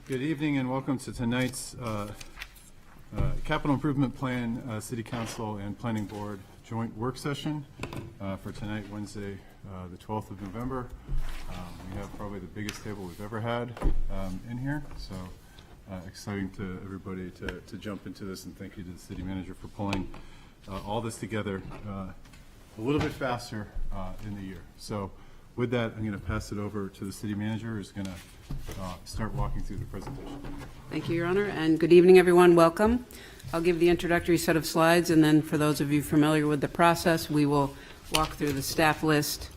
Good evening and welcome to tonight's Capital Improvement Plan City Council and Planning Board joint work session for tonight, Wednesday, the 12th of November. We have probably the biggest table we've ever had in here, so exciting to everybody to jump into this, and thank you to the city manager for pulling all this together a little bit faster in the year. So with that, I'm going to pass it over to the city manager, who's going to start walking through the presentation. Thank you, Your Honor, and good evening, everyone. Welcome. I'll give the introductory set of slides, and then for those of you familiar with the process, we will walk through the staff list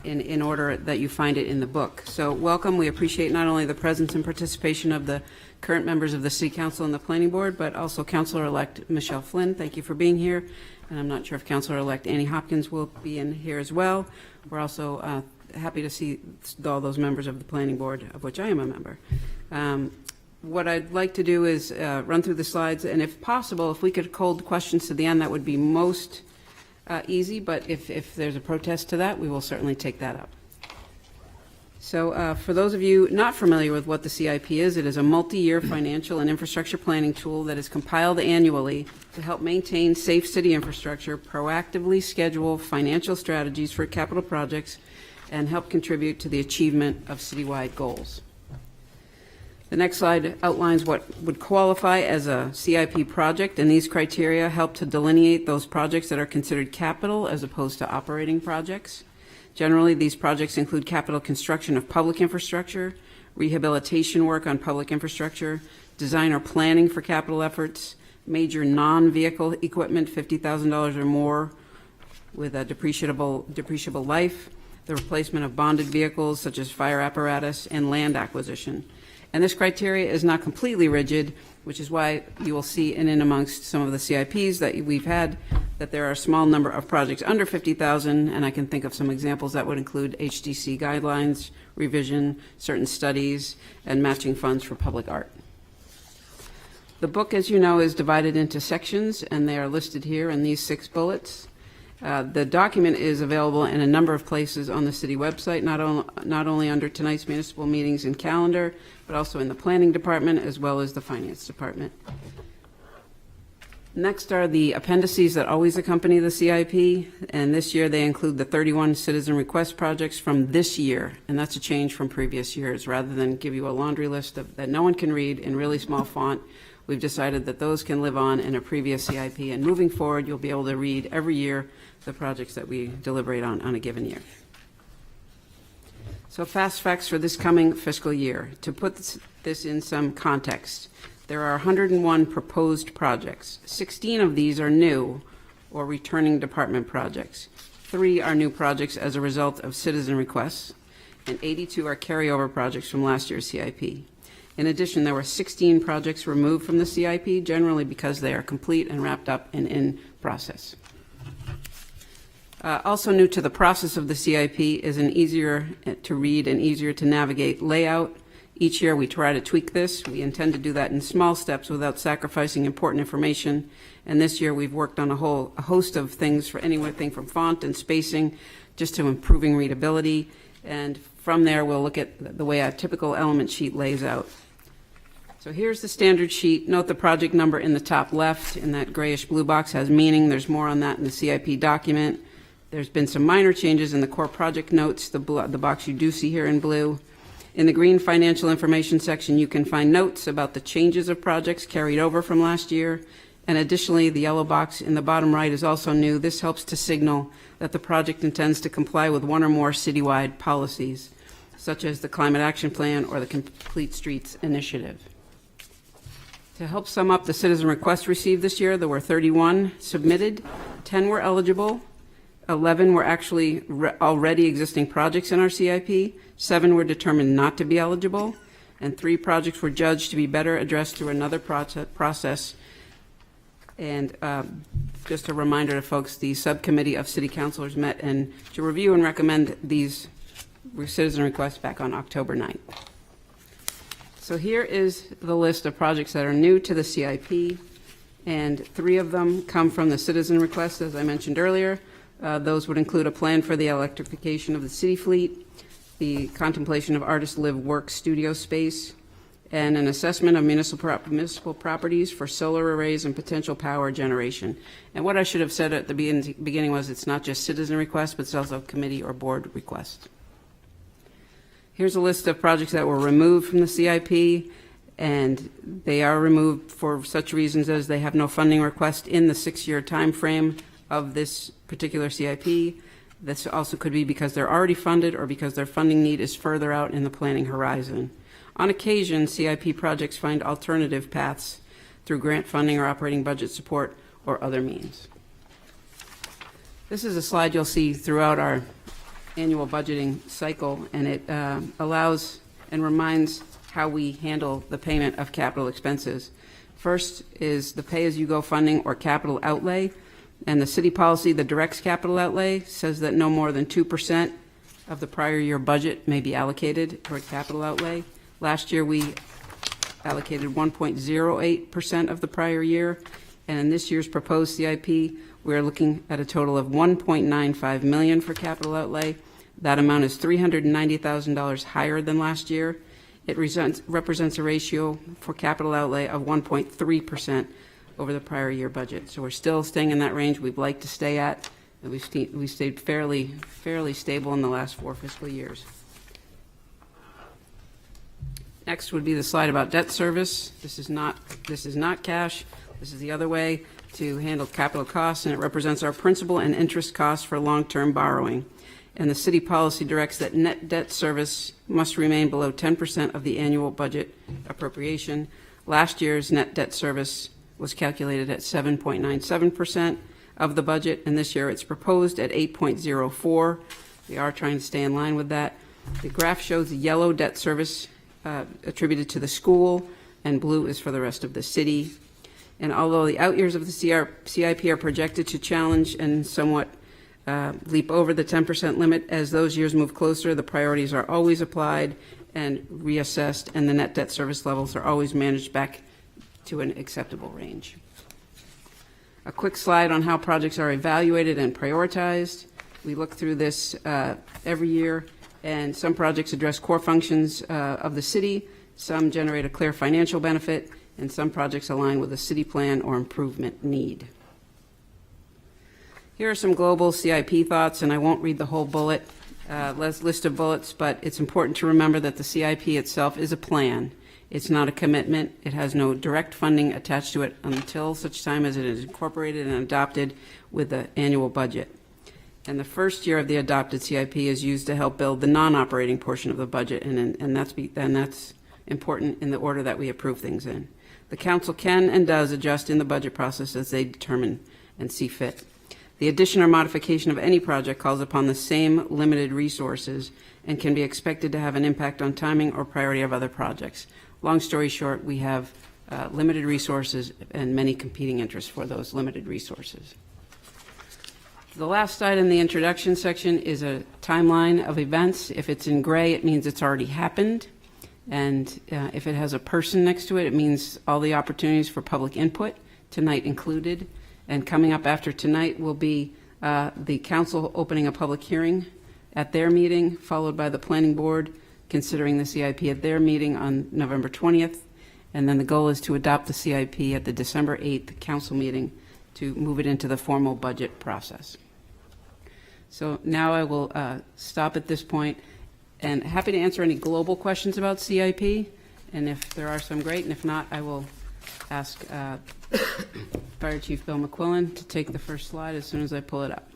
in order that you find it in the book. So welcome. We appreciate not only the presence and participation of the current members of the City Council and the Planning Board, but also Councilor-elect Michelle Flynn. Thank you for being here. And I'm not sure if Councilor-elect Annie Hopkins will be in here as well. We're also happy to see all those members of the Planning Board, of which I am a member. What I'd like to do is run through the slides, and if possible, if we could hold questions to the end, that would be most easy, but if there's a protest to that, we will certainly take that up. So for those of you not familiar with what the CIP is, it is a multi-year financial and infrastructure planning tool that is compiled annually to help maintain safe city infrastructure, proactively schedule financial strategies for capital projects, and help contribute to the achievement of citywide goals. The next slide outlines what would qualify as a CIP project, and these criteria help to delineate those projects that are considered capital as opposed to operating projects. Generally, these projects include capital construction of public infrastructure, rehabilitation work on public infrastructure, design or planning for capital efforts, major non-vehicle equipment, $50,000 or more with a depreciable life, the replacement of bonded vehicles such as fire apparatus, and land acquisition. And this criteria is not completely rigid, which is why you will see in and amongst some of the CIPs that we've had that there are a small number of projects under 50,000, and I can think of some examples that would include HDC guidelines, revision, certain studies, and matching funds for public art. The book, as you know, is divided into sections, and they are listed here in these 6 bullets. The document is available in a number of places on the city website, not only under tonight's municipal meetings and calendar, but also in the planning department as well as the finance department. Next are the appendices that always accompany the CIP, and this year they include the 31 citizen request projects from this year, and that's a change from previous years. Rather than give you a laundry list that no one can read in really small font, we've decided that those can live on in a previous CIP, and moving forward you'll be able to read every year the projects that we deliberate on a given year. So fast facts for this coming fiscal year. To put this in some context, there are 101 proposed projects. 16 of these are new or returning department projects. 3 are new projects as a result of citizen requests, and 82 are carryover projects from last year's CIP. In addition, there were 16 projects removed from the CIP, generally because they are complete and wrapped up and in process. Also new to the process of the CIP is an easier to read and easier to navigate layout. Each year we try to tweak this. We intend to do that in small steps without sacrificing important information. And this year we've worked on a host of things, for anything from font and spacing just to improving readability. And from there we'll look at the way a typical element sheet lays out. So here's the standard sheet. Note the project number in the top left in that grayish blue box has meaning. There's more on that in the CIP document. There's been some minor changes in the core project notes, the box you do see here in blue. In the green financial information section, you can find notes about the changes of projects carried over from last year. And additionally, the yellow box in the bottom right is also new. This helps to signal that the project intends to comply with one or more citywide policies, such as the Climate Action Plan or the Complete Streets Initiative. To help sum up the citizen requests received this year, there were 31 submitted, 10 were eligible, 11 were actually already existing projects in our CIP, 7 were determined not to be eligible, and 3 projects were judged to be better addressed through another process. And just a reminder to folks, the subcommittee of city councilors met and to review and recommend these citizen requests back on October 9th. So here is the list of projects that are new to the CIP, and 3 of them come from the citizen requests, as I mentioned earlier. Those would include a plan for the electrification of the city fleet, the contemplation of artist live work studio space, and an assessment of municipal properties for solar arrays and potential power generation. And what I should have said at the beginning was it's not just citizen request, but it's also committee or board request. Here's a list of projects that were removed from the CIP, and they are removed for such reasons as they have no funding request in the 6-year time frame of this particular CIP. This also could be because they're already funded or because their funding need is further out in the planning horizon. On occasion, CIP projects find alternative paths through grant funding or operating budget support or other means. This is a slide you'll see throughout our annual budgeting cycle, and it allows and reminds how we handle the payment of capital expenses. First is the pay-as-you-go funding or capital outlay, and the city policy that directs capital outlay says that no more than 2% of the prior year budget may be allocated toward capital outlay. Last year, we allocated 1.08% of the prior year, and in this year's proposed CIP, we're looking at a total of $1.95 million for capital outlay. That amount is $390,000 higher than last year. It represents a ratio for capital outlay of 1.3% over the prior year budget. So we're still staying in that range we'd like to stay at. And we've stayed fairly stable in the last 4 fiscal years. Next would be the slide about debt service. This is not cash. This is the other way to handle capital costs, and it represents our principal and interest costs for long-term borrowing. And the city policy directs that net debt service must remain below 10% of the annual budget appropriation. Last year's net debt service was calculated at 7.97% of the budget, and this year it's proposed at 8.04. We are trying to stay in line with that. The graph shows the yellow debt service attributed to the school, and blue is for the rest of the city. And although the out years of the CIP are projected to challenge and somewhat leap over the 10% limit, as those years move closer, the priorities are always applied and reassessed, and the net debt service levels are always managed back to an acceptable range. A quick slide on how projects are evaluated and prioritized. We look through this every year, and some projects address core functions of the city, some generate a clear financial benefit, and some projects align with a city plan or improvement need. Here are some global CIP thoughts, and I won't read the whole list of bullets, but it's important to remember that the CIP itself is a plan. It's not a commitment. It has no direct funding attached to it until such time as it is incorporated and adopted with the annual budget. And the first year of the adopted CIP is used to help build the non-operating portion of the budget, and that's important in the order that we approve things in. The council can and does adjust in the budget process as they determine and see fit. The addition or modification of any project calls upon the same limited resources and can be expected to have an impact on timing or priority of other projects. Long story short, we have limited resources and many competing interests for those limited resources. The last slide in the introduction section is a timeline of events. If it's in gray, it means it's already happened. And if it has a person next to it, it means all the opportunities for public input, tonight included. And coming up after tonight will be the council opening a public hearing at their meeting, followed by the planning board considering the CIP at their meeting on November 20th. And then the goal is to adopt the CIP at the December 8th council meeting to move it into the formal budget process. So now I will stop at this point, and happy to answer any global questions about CIP. And if there are some, great. And if not, I will ask Fire Chief Bill McQuillan to take the first slide as soon as I pull it up.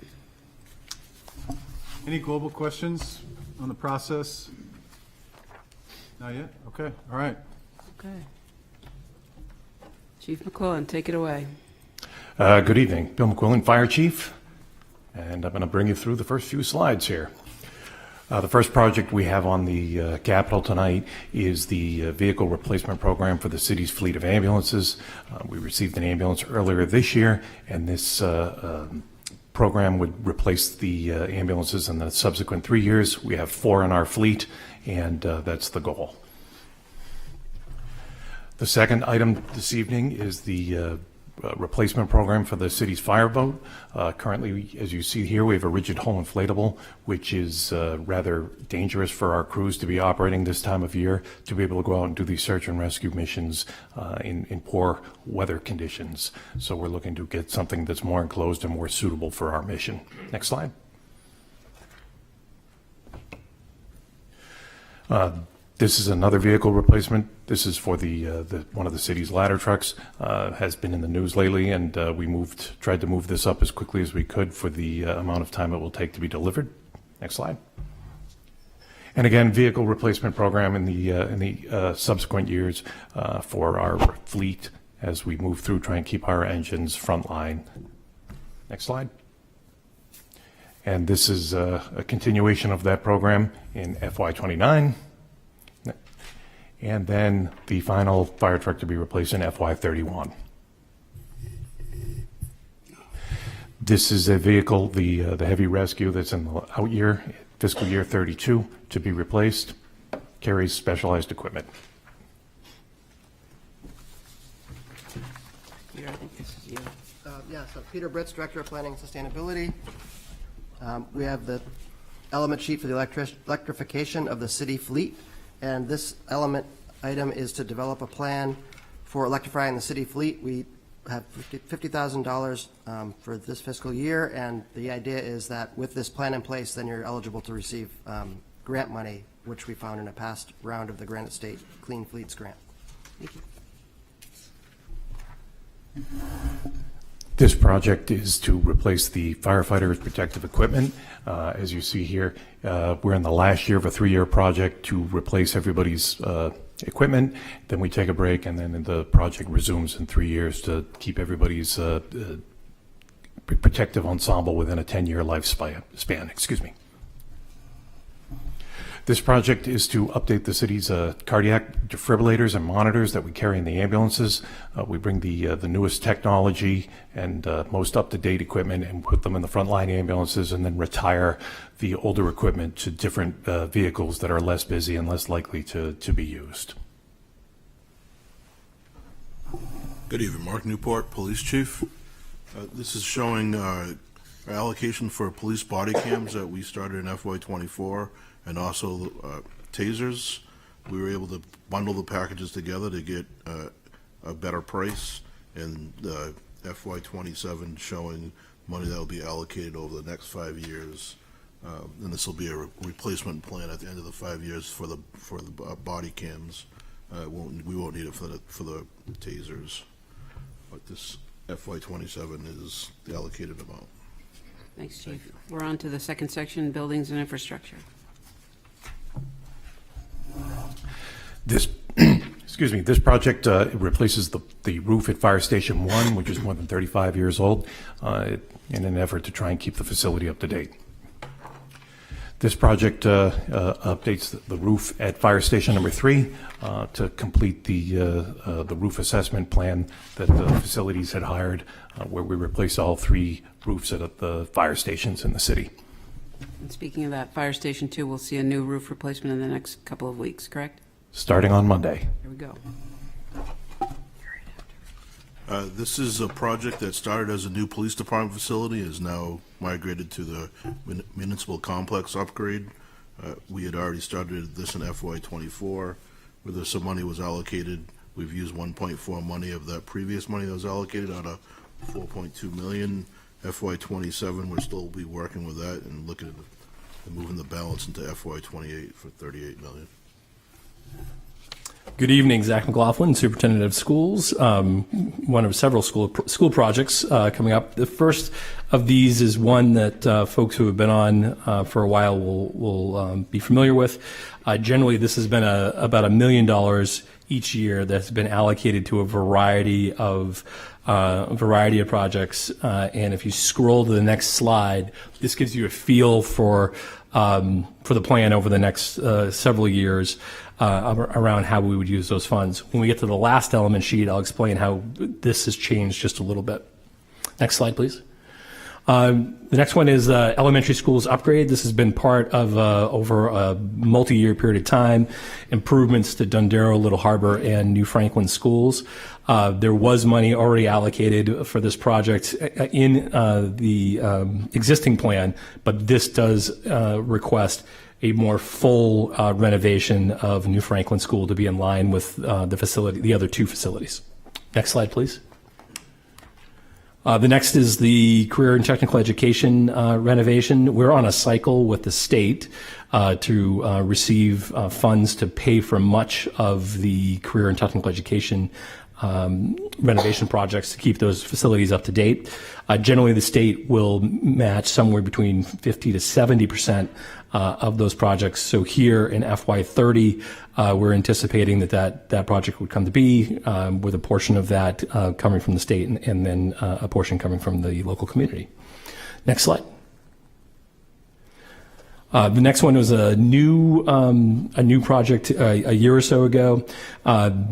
Any global questions on the process? Not yet? Okay. All right. Okay. Chief McQuillan, take it away. Good evening. Bill McQuillan, Fire Chief, and I'm going to bring you through the first few slides here. The first project we have on the Capitol tonight is the vehicle replacement program for the city's fleet of ambulances. We received an ambulance earlier this year, and this program would replace the ambulances in the subsequent 3 years. We have 4 in our fleet, and that's the goal. The second item this evening is the replacement program for the city's fireboat. Currently, as you see here, we have a rigid hull inflatable, which is rather dangerous for our crews to be operating this time of year, to be able to go out and do these search and rescue missions in poor weather conditions. So we're looking to get something that's more enclosed and more suitable for our mission. Next slide. This is another vehicle replacement. This is for the one of the city's ladder trucks. Has been in the news lately, and we tried to move this up as quickly as we could for the amount of time it will take to be delivered. Next slide. And again, vehicle replacement program in the subsequent years for our fleet as we move through, try and keep our engines frontline. Next slide. And this is a continuation of that program in FY29. And then the final fire truck to be replaced in FY31. This is a vehicle, the heavy rescue that's in the out year, fiscal year 32, to be replaced, carries specialized equipment. Peter, I think this is you. So Peter Britz, Director of Planning and Sustainability. We have the element sheet for the electrification of the city fleet. And this element item is to develop a plan for electrifying the city fleet. We have $50,000 for this fiscal year, and the idea is that with this plan in place, then you're eligible to receive grant money, which we found in a past round of the Granite State Clean Fleets Grant. Thank you. This project is to replace the firefighters' protective equipment. As you see here, we're in the last year of a 3-year project to replace everybody's equipment. Then we take a break, and then the project resumes in 3 years to keep everybody's protective ensemble within a 10-year lifespan. Excuse me. This project is to update the city's cardiac defibrillators and monitors that we carry in the ambulances. We bring the newest technology and most up-to-date equipment and put them in the frontline ambulances, and then retire the older equipment to different vehicles that are less busy and less likely to be used. Good evening, Mark Newport, Police Chief. This is showing our allocation for police body cams that we started in FY24, and also tasers. We were able to bundle the packages together to get a better price, and FY27 showing money that will be allocated over the next 5 years. And this will be a replacement plan at the end of the 5 years for the body cams. We won't need it for the tasers, but this FY27 is the allocated amount. Thanks, Chief. We're on to the second section, buildings and infrastructure. This, excuse me, this project replaces the roof at Fire Station 1, which is more than 35 years old, in an effort to try and keep the facility up to date. This project updates the roof at Fire Station number 3 to complete the roof assessment plan that the facilities had hired, where we replace all 3 roofs at the fire stations in the city. And speaking of that, Fire Station 2 will see a new roof replacement in the next couple of weeks, correct? Starting on Monday. Here we go. This is a project that started as a new police department facility, is now migrated to the municipal complex upgrade. We had already started this in FY24, where some money was allocated. We've used 1.4 money of that previous money that was allocated out of 4.2 million. FY27, we'll still be working with that and looking at moving the balance into FY28 for 38 million. Good evening, Zach McLaughlin, Superintendent of Schools. One of several school projects coming up. The first of these is one that folks who have been on for a while will be familiar with. Generally, this has been about $1 million each year that's been allocated to a variety of projects. And if you scroll to the next slide, this gives you a feel for the plan over the next several years around how we would use those funds. When we get to the last element sheet, I'll explain how this has changed just a little bit. Next slide, please. The next one is elementary schools upgrade. This has been part of over a multi-year period of time, improvements to Dundero, Little Harbor, and New Franklin schools. There was money already allocated for this project in the existing plan, but this does request a more full renovation of New Franklin School to be in line with the other two facilities. Next slide, please. The next is the career and technical education renovation. We're on a cycle with the state to receive funds to pay for much of the career and technical education renovation projects to keep those facilities up to date. Generally, the state will match somewhere between 50 to 70% of those projects. So here in FY30, we're anticipating that project would come to be with a portion of that coming from the state and then a portion coming from the local community. Next slide. The next one was a new project a year or so ago.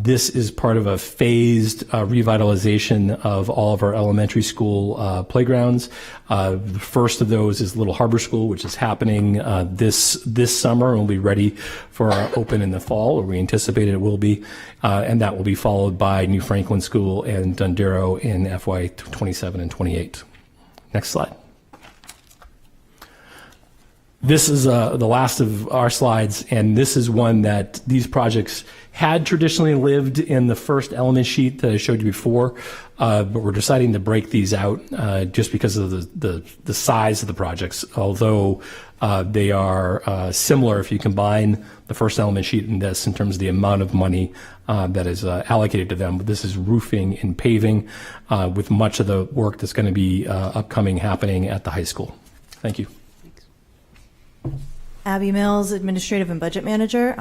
This is part of a phased revitalization of all of our elementary school playgrounds. The first of those is Little Harbor School, which is happening this summer and will be ready for our open in the fall, or we anticipate it will be, and that will be followed by New Franklin School and Dundero in FY 27 and 28. Next slide. This is the last of our slides, and this is one that these projects had traditionally lived in the first element sheet that I showed you before, but we're deciding to break these out just because of the size of the projects, although they are similar if you combine the first element sheet and this in terms of the amount of money that is allocated to them. But this is roofing and paving with much of the work that's going to be upcoming happening at the high school. Thank you. Abby Mills, Administrative and Budget Manager.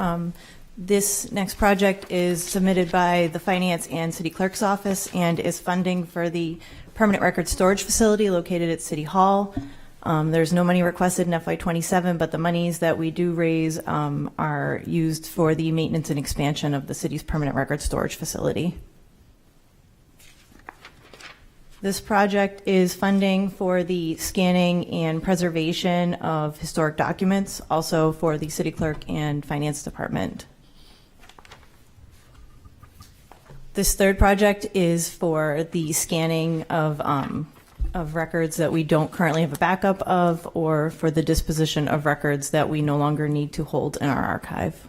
This next project is submitted by the Finance and City Clerk's Office and is funding for the permanent record storage facility located at City Hall. There's no money requested in FY27, but the monies that we do raise are used for the maintenance and expansion of the city's permanent record storage facility. This project is funding for the scanning and preservation of historic documents, also for the City Clerk and Finance Department. This third project is for the scanning of records that we don't currently have a backup of, or for the disposition of records that we no longer need to hold in our archive.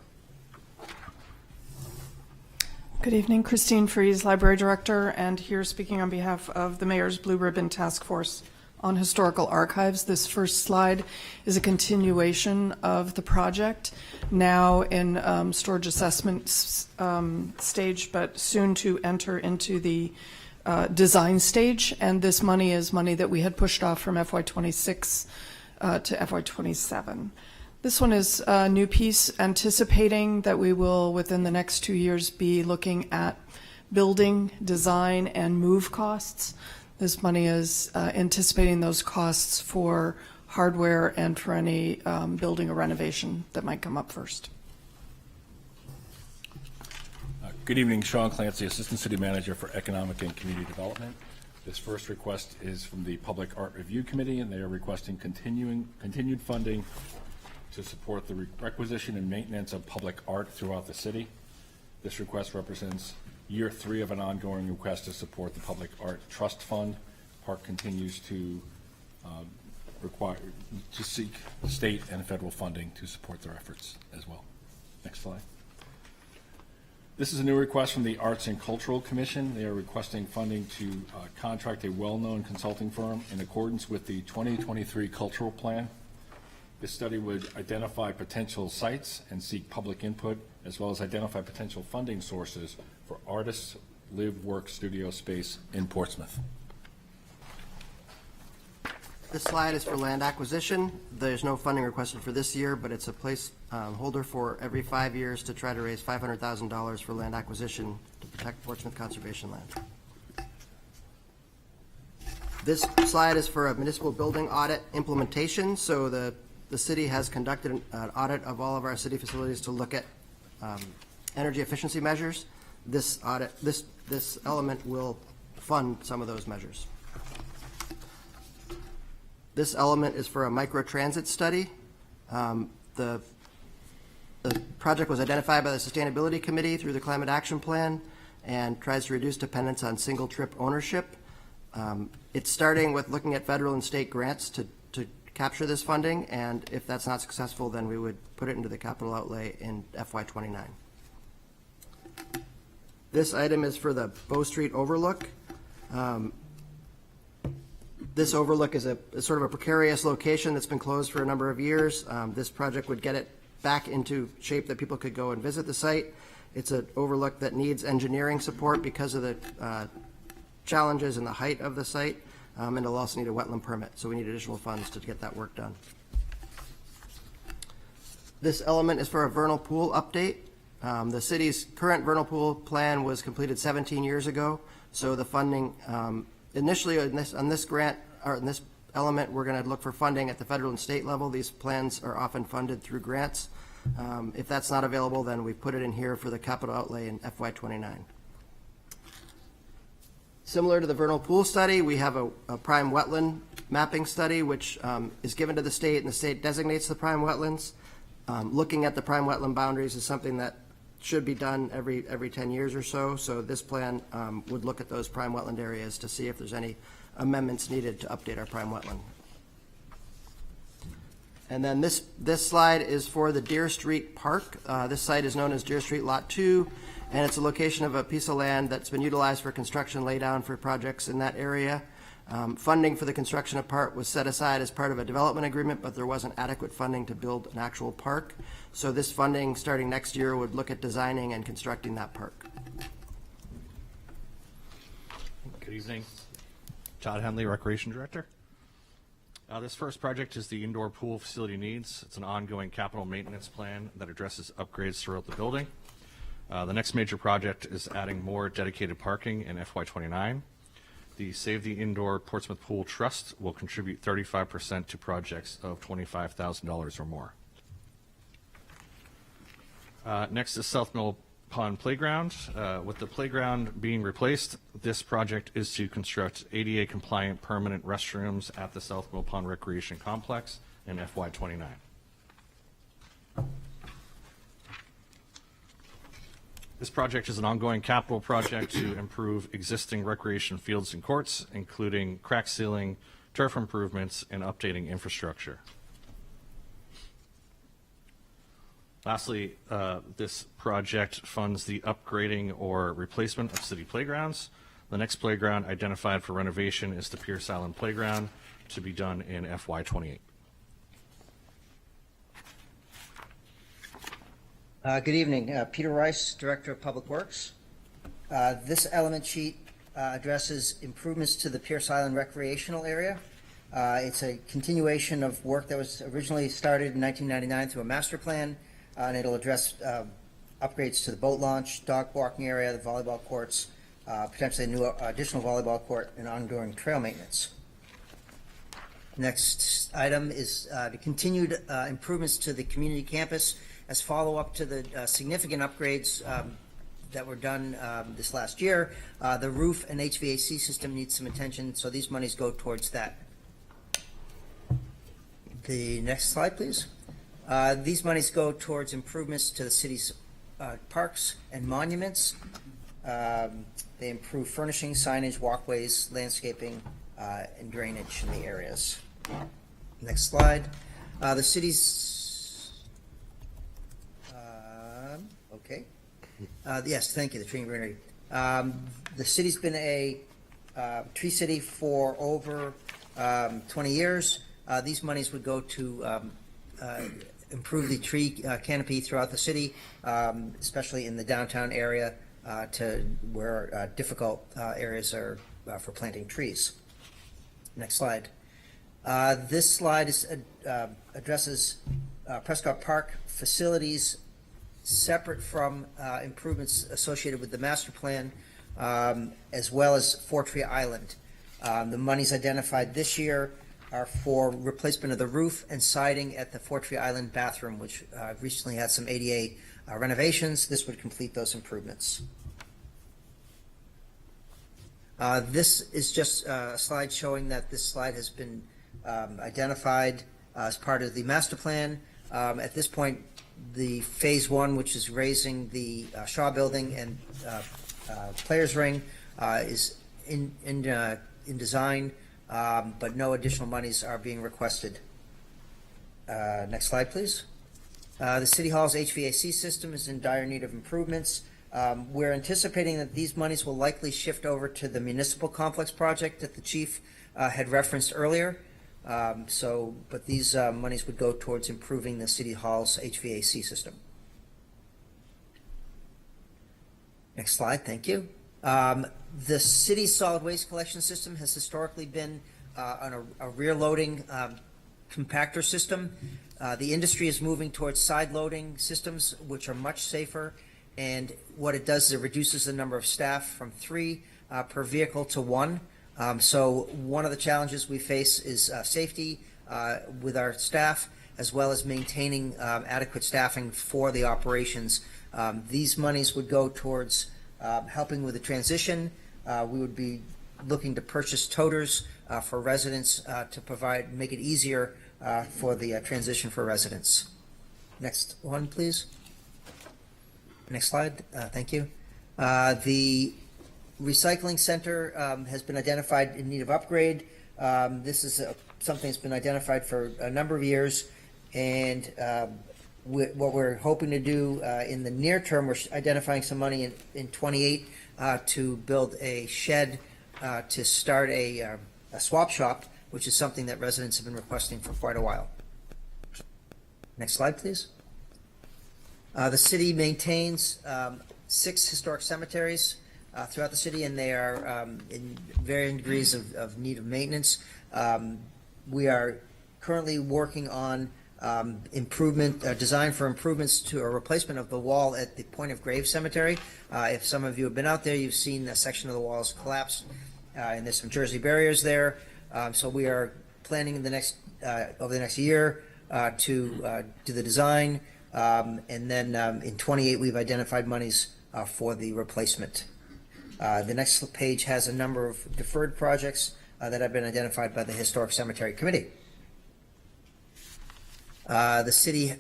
Good evening, Christine Fries, Library Director, and here speaking on behalf of the Mayor's Blue Ribbon Task Force on Historical Archives. This first slide is a continuation of the project, now in storage assessment stage, but soon to enter into the design stage. And this money is money that we had pushed off from FY26 to FY27. This one is a new piece anticipating that we will, within the next 2 years, be looking at building, design, and move costs. This money is anticipating those costs for hardware and for any building or renovation that might come up first. Good evening, Sean Clancy, Assistant City Manager for Economic and Community Development. This first request is from the Public Art Review Committee, and they are requesting continued funding to support the requisition and maintenance of public art throughout the city. This request represents year 3 of an ongoing request to support the Public Art Trust Fund. Park continues to seek state and federal funding to support their efforts as well. Next slide. This is a new request from the Arts and Cultural Commission. They are requesting funding to contract a well-known consulting firm in accordance with the 2023 Cultural Plan. This study would identify potential sites and seek public input, as well as identify potential funding sources for artists' live-work studio space in Portsmouth. This slide is for land acquisition. There's no funding requested for this year, but it's a placeholder for every 5 years to try to raise $500,000 for land acquisition to protect Portsmouth conservation land. This slide is for a municipal building audit implementation. So the city has conducted an audit of all of our city facilities to look at energy efficiency measures. This element will fund some of those measures. This element is for a microtransit study. The project was identified by the Sustainability Committee through the Climate Action Plan and tries to reduce dependence on single-trip ownership. It's starting with looking at federal and state grants to capture this funding, and if that's not successful, then we would put it into the capital outlay in FY29. This item is for the Bow Street overlook. This overlook is sort of a precarious location that's been closed for a number of years. This project would get it back into shape that people could go and visit the site. It's an overlook that needs engineering support because of the challenges in the height of the site, and it'll also need a wetland permit, so we need additional funds to get that work done. This element is for a vernal pool update. The city's current vernal pool plan was completed 17 years ago, so the funding initially on this grant, or in this element, we're going to look for funding at the federal and state level. These plans are often funded through grants. If that's not available, then we put it in here for the capital outlay in FY29. Similar to the vernal pool study, we have a prime wetland mapping study, which is given to the state, and the state designates the prime wetlands. Looking at the prime wetland boundaries is something that should be done every 10 years or so. So this plan would look at those prime wetland areas to see if there's any amendments needed to update our prime wetland. And then this slide is for the Deer Street Park. This site is known as Deer Street Lot 2, and it's a location of a piece of land that's been utilized for construction laydown for projects in that area. Funding for the construction of park was set aside as part of a development agreement, but there wasn't adequate funding to build an actual park. So this funding, starting next year, would look at designing and constructing that park. Good evening. Todd Henley, Recreation Director. This first project is the indoor pool facility needs. It's an ongoing capital maintenance plan that addresses upgrades throughout the building. The next major project is adding more dedicated parking in FY29. The Save the Indoor Portsmouth Pool Trust will contribute 35% to projects of $25,000 or more. Next is South Mill Pond Playground. With the playground being replaced, this project is to construct ADA-compliant permanent restrooms at the South Mill Pond Recreation Complex in FY29. This project is an ongoing capital project to improve existing recreation fields and courts, including crack sealing, turf improvements, and updating infrastructure. Lastly, this project funds the upgrading or replacement of city playgrounds. The next playground identified for renovation is the Pierce Island Playground, to be done in FY28. Good evening. Peter Rice, Director of Public Works. This element sheet addresses improvements to the Pierce Island recreational area. It's a continuation of work that was originally started in 1999 through a master plan, and it'll address upgrades to the boat launch, dog walking area, the volleyball courts, potentially a new additional volleyball court, and ongoing trail maintenance. Next item is the continued improvements to the community campus as follow-up to the significant upgrades that were done this last year. The roof and HVAC system needs some attention, so these monies go towards that. The next slide, please. These monies go towards improvements to the city's parks and monuments. They improve furnishing, signage, walkways, landscaping, and drainage in the areas. Next slide. The city's okay. Yes, thank you, the tree and greenery. The city's been a tree city for over 20 years. These monies would go to improve the tree canopy throughout the city, especially in the downtown area, to where difficult areas are for planting trees. Next slide. This slide addresses Prescott Park facilities separate from improvements associated with the master plan, as well as Fortree Island. The monies identified this year are for replacement of the roof and siding at the Fortree Island bathroom, which recently had some ADA renovations. This would complete those improvements. This is just a slide showing that this slide has been identified as part of the master plan. At this point, the Phase 1, which is raising the Shaw Building and Players Ring, is in design, but no additional monies are being requested. Next slide, please. The City Hall's HVAC system is in dire need of improvements. We're anticipating that these monies will likely shift over to the municipal complex project that the chief had referenced earlier. But these monies would go towards improving the City Hall's HVAC system. Next slide, thank you. The city's solid waste collection system has historically been on a rear-loading compactor system. The industry is moving towards side-loading systems, which are much safer. And what it does is it reduces the number of staff from 3 per vehicle to 1. So one of the challenges we face is safety with our staff, as well as maintaining adequate staffing for the operations. These monies would go towards helping with the transition. We would be looking to purchase toters for residents to make it easier for the transition for residents. Next one, please. Next slide. Thank you. The recycling center has been identified in need of upgrade. This is something that's been identified for a number of years, and what we're hoping to do in the near term, we're identifying some money in 28 to build a shed to start a swap shop, which is something that residents have been requesting for quite a while. Next slide, please. The city maintains 6 historic cemeteries throughout the city, and they are in varying degrees of need of maintenance. We are currently working on design for improvements to a replacement of the wall at the Point of Grave Cemetery. If some of you have been out there, you've seen a section of the walls collapse, and there's some Jersey barriers there. So we are planning over the next year to do the design, and then in 28 we've identified monies for the replacement. The next page has a number of deferred projects that have been identified by the Historic Cemetery Committee. The city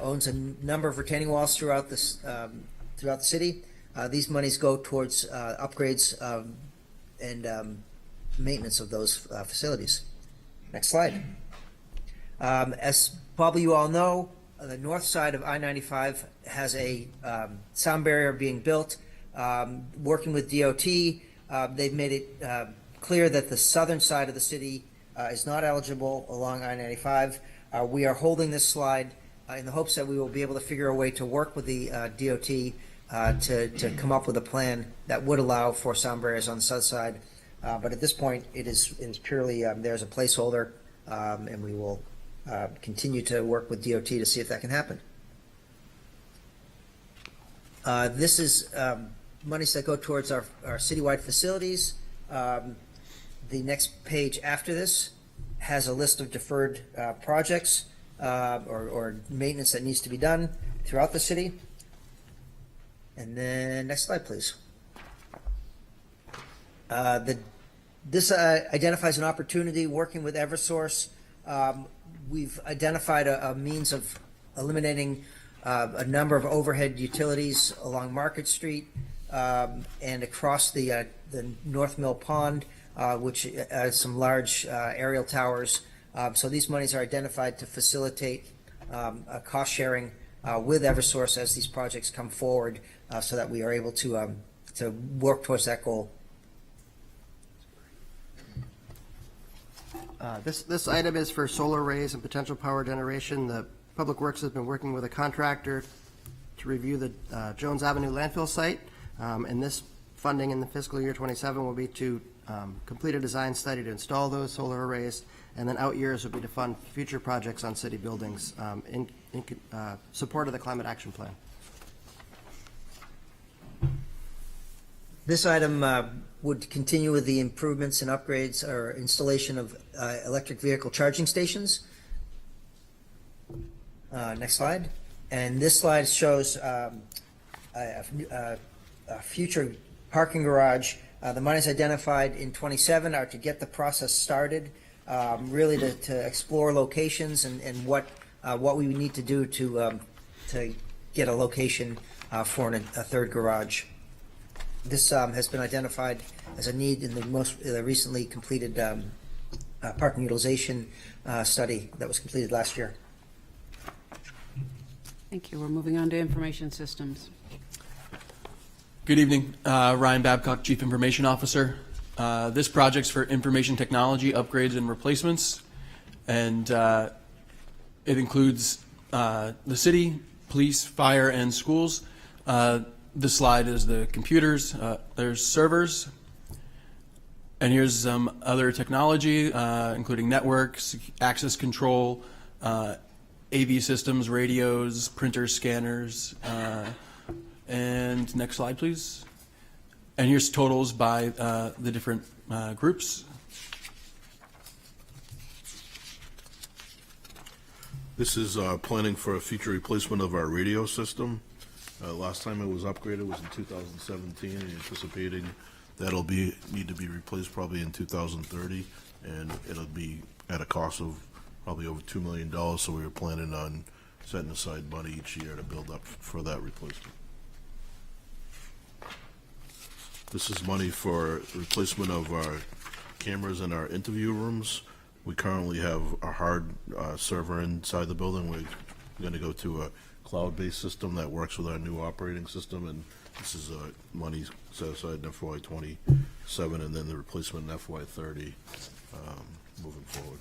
owns a number of retaining walls throughout the city. These monies go towards upgrades and maintenance of those facilities. Next slide. As probably you all know, the north side of I-95 has a sound barrier being built. Working with DOT, they've made it clear that the southern side of the city is not eligible along I-95. We are holding this slide in the hopes that we will be able to figure a way to work with the DOT to come up with a plan that would allow for sound barriers on the south side. But at this point, it is purely there's a placeholder, and we will continue to work with DOT to see if that can happen. This is monies that go towards our citywide facilities. The next page after this has a list of deferred projects or maintenance that needs to be done throughout the city. And then next slide, please. This identifies an opportunity working with Eversource. We've identified a means of eliminating a number of overhead utilities along Market Street and across the North Mill Pond, which has some large aerial towers. So these monies are identified to facilitate a cost sharing with Eversource as these projects come forward, so that we are able to work towards that goal. This item is for solar arrays and potential power generation. The Public Works has been working with a contractor to review the Jones Avenue landfill site, and this funding in the fiscal year 27 will be to complete a design study to install those solar arrays, and then out years will be to fund future projects on city buildings in support of the Climate Action Plan. This item would continue with the improvements and upgrades or installation of electric vehicle charging stations. Next slide. And this slide shows a future parking garage. The monies identified in 27 are to get the process started. really to explore locations and what we would need to do to get a location for a third garage. This has been identified as a need in the recently completed parking utilization study that was completed last year. Thank you. We're moving on to information systems. Good evening. Ryan Babcock, Chief Information Officer. This project's for information technology upgrades and replacements, and it includes the city, police, fire, and schools. This slide is the computers. There's servers, and here's some other technology, including networks, access control, AV systems, radios, printers, scanners, and next slide, please. And here's totals by the different groups. This is planning for a future replacement of our radio system. Last time it was upgraded was in 2017, and anticipating that'll need to be replaced probably in 2030, and it'll be at a cost of probably over $2 million, so we were planning on setting aside money each year to build up for that replacement. This is money for replacement of our cameras in our interview rooms. We currently have a hard server inside the building. We're going to go to a cloud-based system that works with our new operating system, and this is money set aside in FY27, and then the replacement in FY30 moving forward.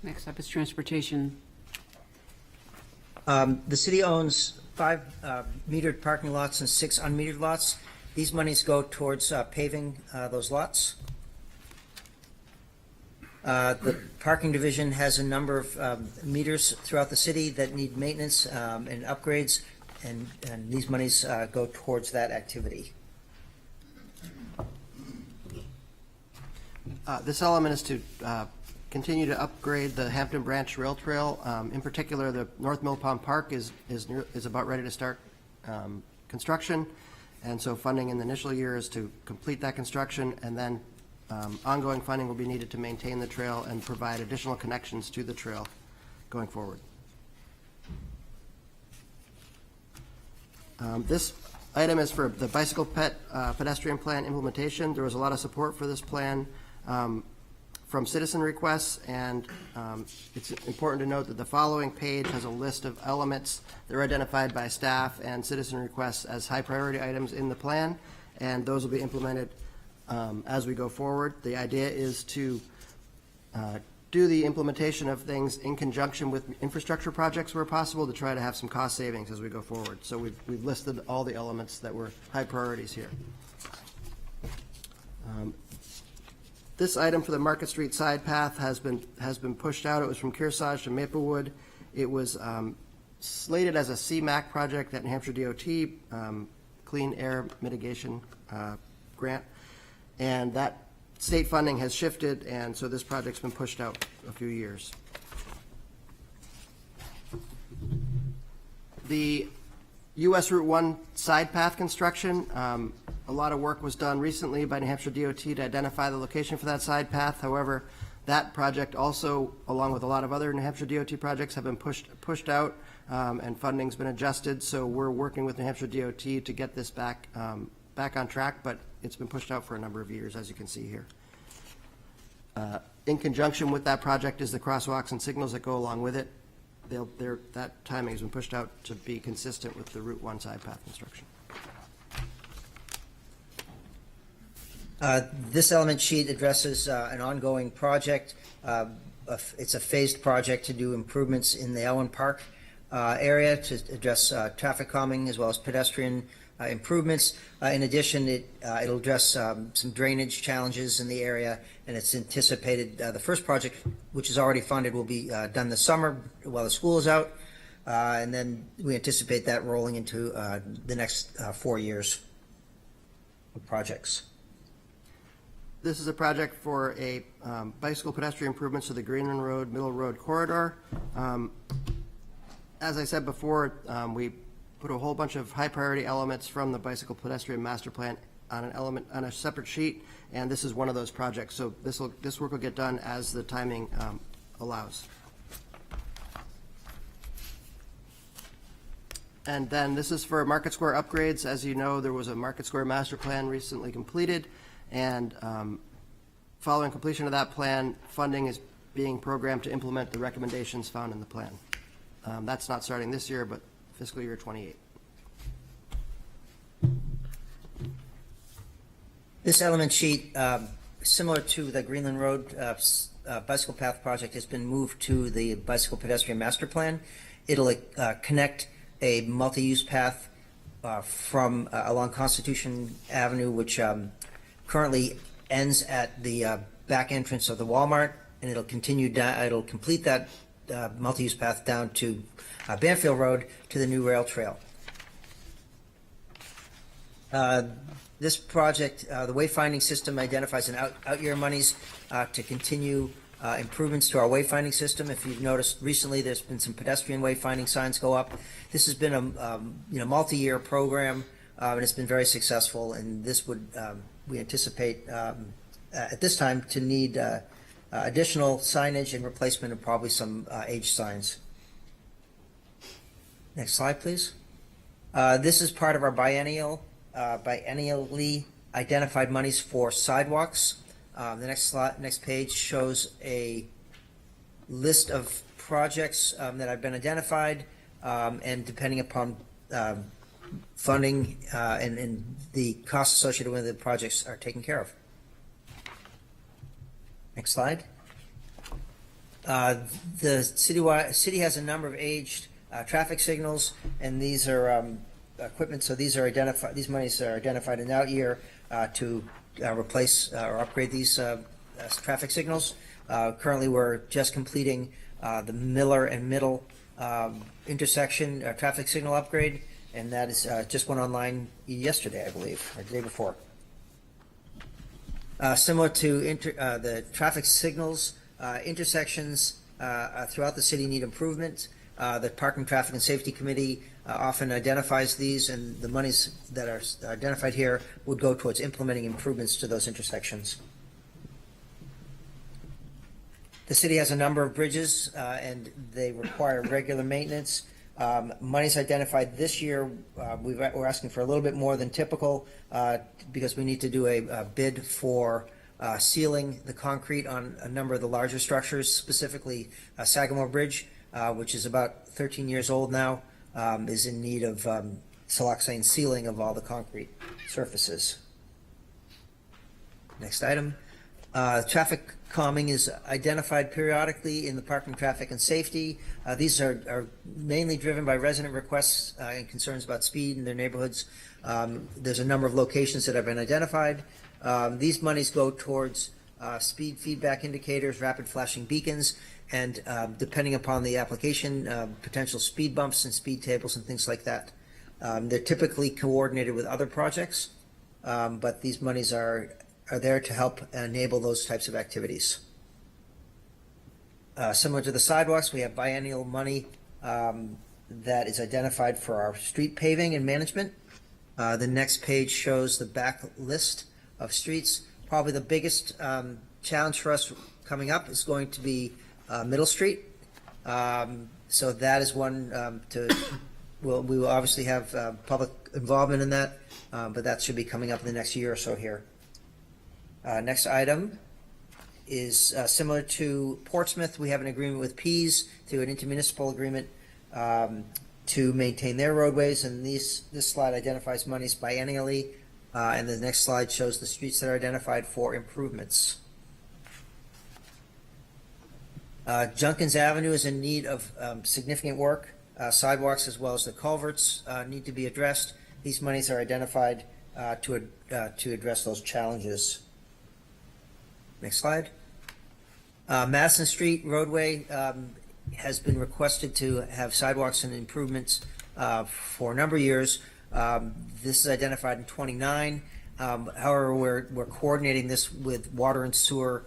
Next up is transportation. The city owns 5 metered parking lots and 6 unmetered lots. These monies go towards paving those lots. The parking division has a number of meters throughout the city that need maintenance and upgrades, and these monies go towards that activity. This element is to continue to upgrade the Hampton Branch Rail Trail. In particular, the North Mill Pond Park is about ready to start construction, and so funding in the initial year is to complete that construction, and then ongoing funding will be needed to maintain the trail and provide additional connections to the trail going forward. This item is for the bicycle pedestrian plan implementation. There was a lot of support for this plan from citizen requests, and it's important to note that the following page has a list of elements that are identified by staff and citizen requests as high priority items in the plan, and those will be implemented as we go forward. The idea is to do the implementation of things in conjunction with infrastructure projects where possible to try to have some cost savings as we go forward. So we've listed all the elements that were high priorities here. This item for the Market Street side path has been pushed out. It was from Kearsarge to Maplewood. It was slated as a CMAQ project at New Hampshire DOT, Clean Air Mitigation Grant, and that state funding has shifted, and so this project's been pushed out a few years. The US Route 1 side path construction, a lot of work was done recently by New Hampshire DOT to identify the location for that side path. However, that project also, along with a lot of other New Hampshire DOT projects, have been pushed out, and funding's been adjusted. So we're working with New Hampshire DOT to get this back on track, but it's been pushed out for a number of years, as you can see here. In conjunction with that project is the crosswalks and signals that go along with it. That timing has been pushed out to be consistent with the Route 1 side path construction. This element sheet addresses an ongoing project. It's a phased project to do improvements in the Elwyn Park area to address traffic calming as well as pedestrian improvements. In addition, it'll address some drainage challenges in the area, and it's anticipated the first project, which is already funded, will be done this summer while the school is out, and then we anticipate that rolling into the next 4 years of projects. This is a project for a bicycle pedestrian improvements to the Greenland Road, Middle Road corridor. As I said before, we put a whole bunch of high priority elements from the bicycle pedestrian master plan on an element, on a separate sheet, and this is one of those projects. So this work will get done as the timing allows. And then this is for Market Square upgrades. As you know, there was a Market Square master plan recently completed, and following completion of that plan, funding is being programmed to implement the recommendations found in the plan. That's not starting this year, but fiscal year '28. This element sheet, similar to the Greenland Road bicycle path project, has been moved to the bicycle pedestrian master plan. It'll connect a multi-use path from along Constitution Avenue, which currently ends at the back entrance of the Walmart, and it'll continue down. It'll complete that multi-use path down to Banfield Road to the new rail trail. This project, the wayfinding system identifies an out-year monies to continue improvements to our wayfinding system. If you've noticed recently, there's been some pedestrian wayfinding signs go up. This has been a multi-year program, and it's been very successful. And this would we anticipate at this time to need additional signage and replacement of probably some aged signs. Next slide, please. This is part of our biennially identified monies for sidewalks. The next page shows a list of projects that have been identified, and depending upon funding and the costs associated with the projects are taken care of. Next slide. The city has a number of aged traffic signals, and these are equipment. So these are identified. These monies are identified in out year to replace or upgrade these traffic signals. Currently, we're just completing the Miller and Middle intersection traffic signal upgrade, and that is just went online yesterday, I believe, or the day before. Similar to the traffic signals, intersections throughout the city need improvement. The Parking, Traffic, and Safety Committee often identifies these, and the monies that are identified here would go towards implementing improvements to those intersections. The city has a number of bridges, and they require regular maintenance. Monies identified this year, we're asking for a little bit more than typical because we need to do a bid for sealing the concrete on a number of the larger structures, specifically Sagamore Bridge, which is about 13 years old now, is in need of siloxane sealing of all the concrete surfaces. Next item. Traffic calming is identified periodically in the Parking, Traffic, and Safety. These are mainly driven by resident requests and concerns about speed in their neighborhoods. There's a number of locations that have been identified. These monies go towards speed feedback indicators, rapid flashing beacons, and depending upon the application, potential speed bumps and speed tables and things like that. They're typically coordinated with other projects, but these monies are there to help enable those types of activities. Similar to the sidewalks, we have biennial money that is identified for our street paving and management. The next page shows the back list of streets. Probably the biggest challenge for us coming up is going to be Middle Street. So that is one we will obviously have public involvement in that, but that should be coming up in the next year or so here. Next item is similar to Portsmouth. We have an agreement with Pease through an intermunicipal agreement to maintain their roadways, and this slide identifies monies biennially, and the next slide shows the streets that are identified for improvements. Junkins Avenue is in need of significant work. Sidewalks as well as the culverts need to be addressed. These monies are identified to address those challenges. Next slide. Madison Street roadway has been requested to have sidewalks and improvements for a number of years. This is identified in 29. However, we're coordinating this with water and sewer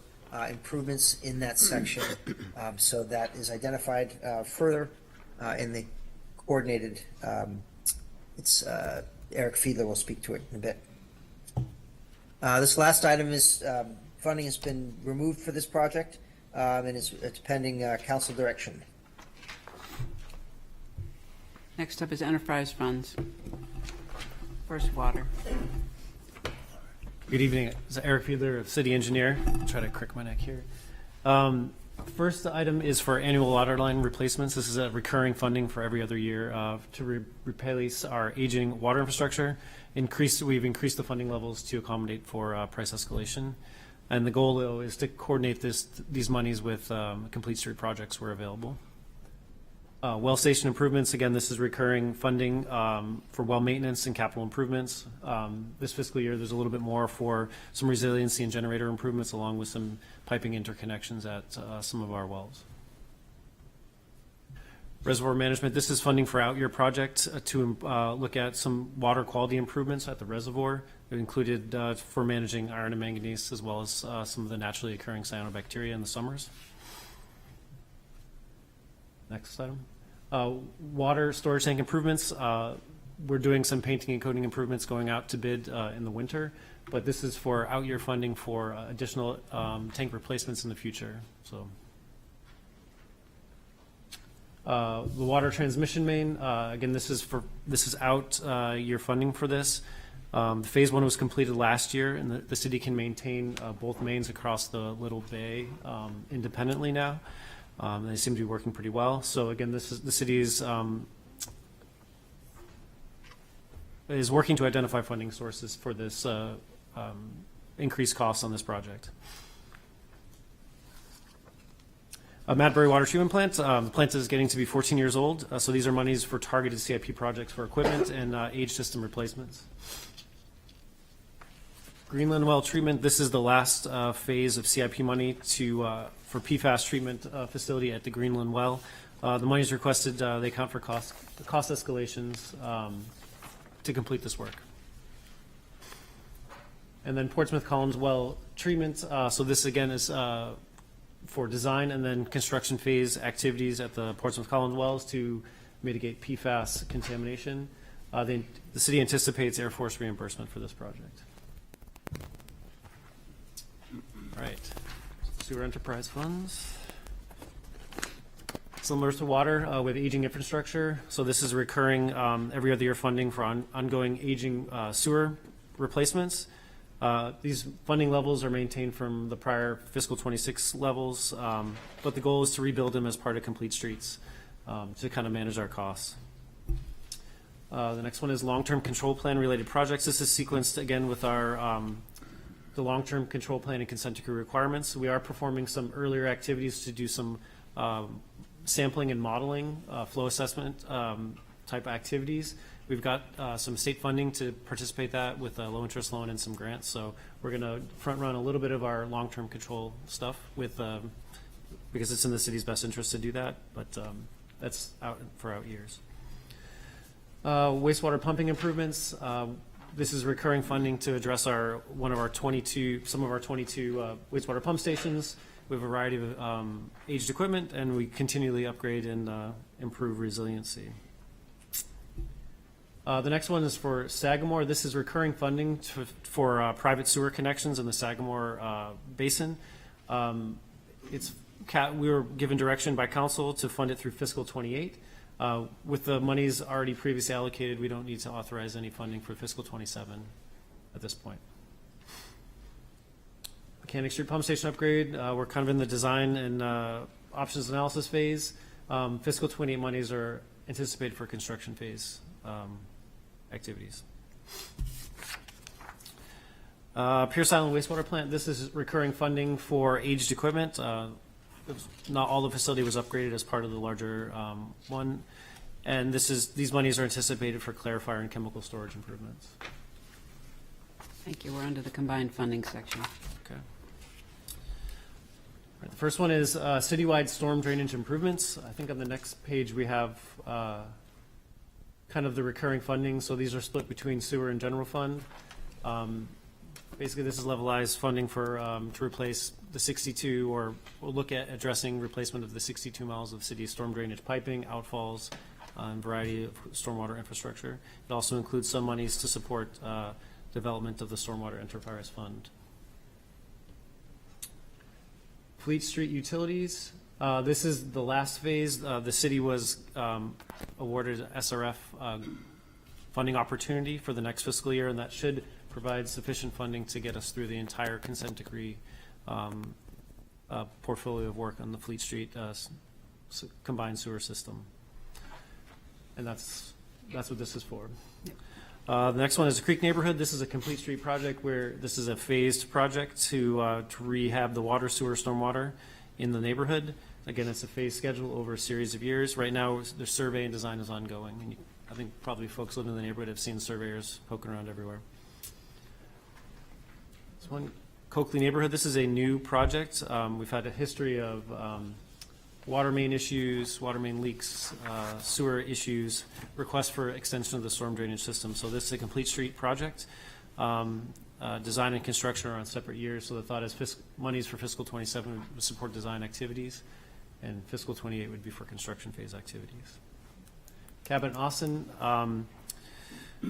improvements in that section. So that is identified further in the coordinated. Eric Fiedler will speak to it in a bit. This last item is, funding has been removed for this project, and it's pending council direction. Next up is enterprise funds. First, water. Good evening. It's Eric Fiedler, City Engineer. I'll try to crick my neck here. First item is for annual water line replacements. This is a recurring funding for every other year to replace our aging water infrastructure. We've increased the funding levels to accommodate for price escalation. And the goal, though, is to coordinate these monies with complete street projects where available. Well station improvements, again, this is recurring funding for well maintenance and capital improvements. This fiscal year, there's a little bit more for some resiliency and generator improvements along with some piping interconnections at some of our wells. Reservoir management, this is funding for out-year projects to look at some water quality improvements at the reservoir. It included for managing iron and manganese as well as some of the naturally occurring cyanobacteria in the summers. Next item. Water storage tank improvements. We're doing some painting and coating improvements going out to bid in the winter, but this is for out-year funding for additional tank replacements in the future. So, the water transmission main. Again, this is out-year funding for this. Phase 1 was completed last year, and the city can maintain both mains across the Little Bay independently now. They seem to be working pretty well. So again, this is the city is working to identify funding sources for this increased costs on this project. Madbury Water Treatment Plant. The plant is getting to be 14 years old, so these are monies for targeted CIP projects for equipment and age system replacements. Greenland Well Treatment. This is the last phase of CIP money for PFAS treatment facility at the Greenland Well. The money is requested. They account for cost escalations to complete this work. And then Portsmouth Collins Well Treatment. So this again is for design and then construction phase activities at the Portsmouth Collins Wells to mitigate PFAS contamination. The city anticipates Air Force reimbursement for this project. All right. Sewer enterprise funds. Similar to water with aging infrastructure. So this is recurring every other year funding for ongoing aging sewer replacements. These funding levels are maintained from the prior fiscal 26 levels, but the goal is to rebuild them as part of complete streets to kind of manage our costs. The next one is long-term control plan related projects. This is sequenced again with our the long-term control plan and consent decree requirements. We are performing some earlier activities to do some sampling and modeling, flow assessment type activities. We've got some state funding to participate that with a low interest loan and some grants. So we're going to front run a little bit of our long-term control stuff with because it's in the city's best interest to do that, but that's out years. Wastewater pumping improvements. This is recurring funding to address some of our 22 wastewater pump stations. We have a variety of aged equipment, and we continually upgrade and improve resiliency. The next one is for Sagamore. This is recurring funding for private sewer connections in the Sagamore Basin. We were given direction by council to fund it through fiscal 28. With the monies already previously allocated, we don't need to authorize any funding for fiscal 27 at this point. Mechanic Street Pump Station upgrade, we're kind of in the design and options analysis phase. Fiscal 28 monies are anticipated for construction phase activities. Pierce Island Wastewater Plant, this is recurring funding for aged equipment. Not all the facility was upgraded as part of the larger one, and these monies are anticipated for clarifier and chemical storage improvements. Thank you. We're under the combined funding section. Okay. All right, the first one is citywide storm drainage improvements. I think on the next page we have kind of the recurring funding. So these are split between sewer and general fund. Basically, this is levelized funding for to replace the 62, or we'll look at addressing replacement of the 62 miles of city storm drainage piping, outfalls, and variety of stormwater infrastructure. It also includes some monies to support development of the Stormwater Enterprise Fund. Fleet Street Utilities. This is the last phase. The city was awarded SRF funding opportunity for the next fiscal year, and that should provide sufficient funding to get us through the entire consent decree portfolio of work on the Fleet Street combined sewer system. And that's what this is for. The next one is the Creek Neighborhood. This is a complete street project where this is a phased project to rehab the water, sewer, stormwater in the neighborhood. Again, it's a phased schedule over a series of years. Right now, the survey and design is ongoing. And I think probably folks living in the neighborhood have seen surveyors poking around everywhere. This one, Coakley Neighborhood. This is a new project. We've had a history of water main issues, water main leaks, sewer issues, requests for extension of the storm drainage system. So this is a complete street project. Design and construction are on separate years. So the thought is monies for fiscal 27 would support design activities, and fiscal 28 would be for construction phase activities. Cabot Austin,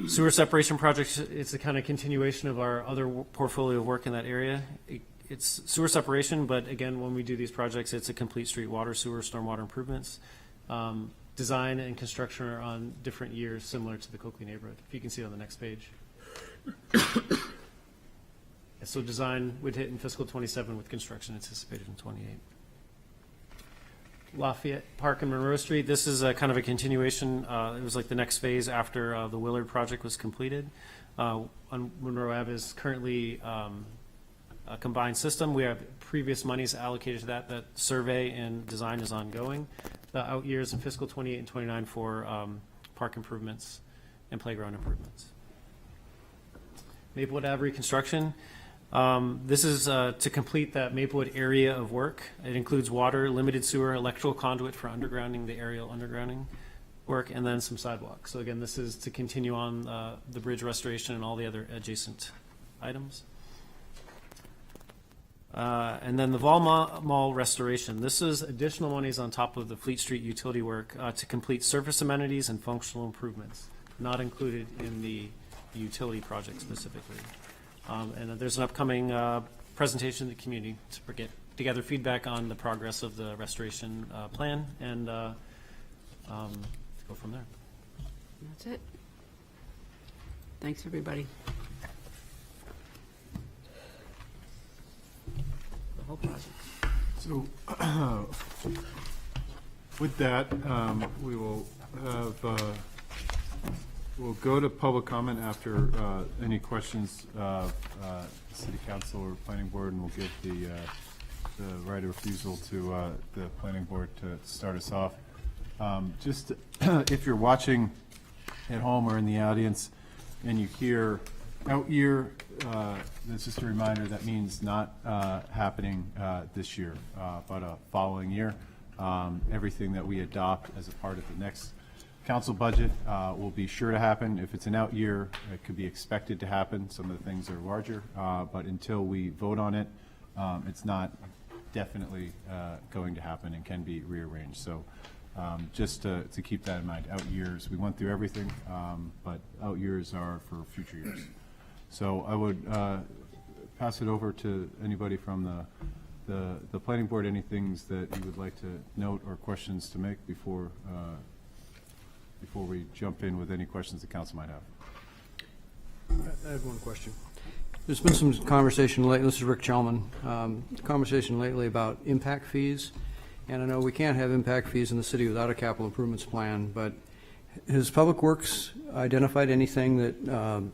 sewer separation project. It's a kind of continuation of our other portfolio of work in that area. It's sewer separation, but again, when we do these projects, it's a complete street water, sewer, stormwater improvements. Design and construction are on different years, similar to the Coakley neighborhood. If you can see it on the next page. So design would hit in fiscal 27 with construction anticipated in 28. Lafayette Park and Monroe Street. This is a kind of a continuation. It was like the next phase after the Willard project was completed. On Monroe Ave is currently a combined system. We have previous monies allocated to that. That survey and design is ongoing. The out years in fiscal 28 and 29 for park improvements and playground improvements. Maplewood Ave reconstruction. This is to complete that Maplewood area of work. It includes water, limited sewer, electrical conduit for undergrounding, the aerial undergrounding work, and then some sidewalks. So again, this is to continue on the bridge restoration and all the other adjacent items. And then the Vol Mall restoration. This is additional monies on top of the Fleet Street utility work to complete surface amenities and functional improvements, not included in the utility project specifically. And there's an upcoming presentation to the community to gather feedback on the progress of the restoration plan and go from there. That's it. Thanks, everybody. The whole project. So with that, we will have, we'll go to public comment after any questions of City Council or Planning Board, and we'll give the right of refusal to the Planning Board to start us off. Just if you're watching at home or in the audience and you hear out year, that's just a reminder that means not happening this year, but a following year. Everything that we adopt as a part of the next council budget will be sure to happen. If it's an out year, it could be expected to happen. Some of the things are larger, but until we vote on it, it's not definitely going to happen and can be rearranged. So just to keep that in mind, out years, we went through everything, but out years are for future years. So I would pass it over to anybody from the planning board. Any things that you would like to note or questions to make before we jump in with any questions the council might have? I have one question. There's been some conversation lately, this is Rick Chelman, conversation lately about impact fees. And I know we can't have impact fees in the city without a capital improvements plan, but has Public Works identified anything that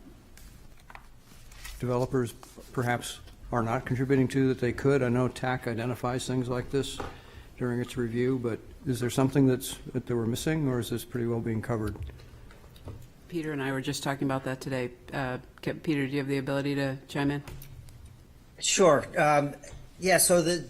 developers perhaps are not contributing to that they could? I know TAC identifies things like this during its review, but is there something that they were missing, or is this pretty well being covered? Peter and I were just talking about that today. Peter, do you have the ability to chime in? Sure. Yeah. So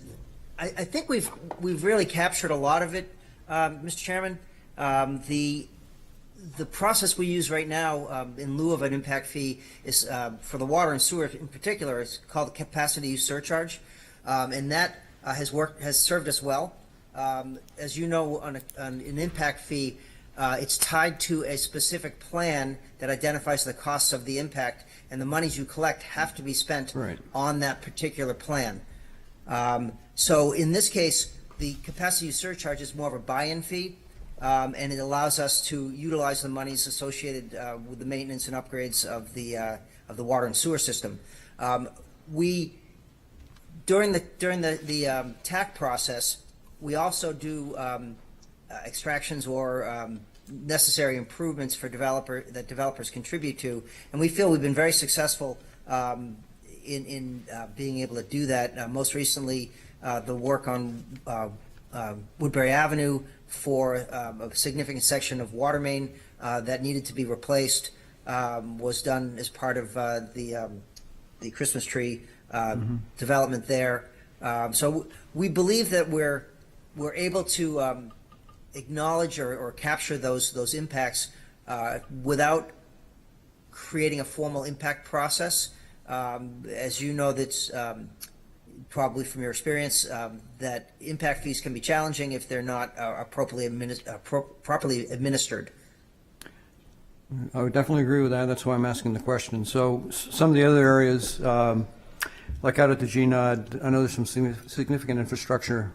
I think we've really captured a lot of it, Mr. Chairman. The process we use right now, in lieu of an impact fee, is for the water and sewer in particular. It's called the capacity use surcharge, and that has served us well. As you know, on an impact fee, it's tied to a specific plan that identifies the costs of the impact, and the monies you collect have to be spent Right. on that particular plan. So in this case, the capacity use surcharge is more of a buy-in fee, and it allows us to utilize the monies associated with the maintenance and upgrades of the water and sewer system. During the TAC process, we also do extractions or necessary improvements for that developers contribute to, and we feel we've been very successful in being able to do that. Most recently, the work on Woodbury Avenue for a significant section of water main that needed to be replaced was done as part of the Christmas tree development there. So we believe that we're able to acknowledge or capture those impacts without creating a formal impact process. As you know, that's probably from your experience, that impact fees can be challenging if they're not properly administered. I would definitely agree with that. That's why I'm asking the question. So some of the other areas, like out at the GNOD, I know there's some significant infrastructure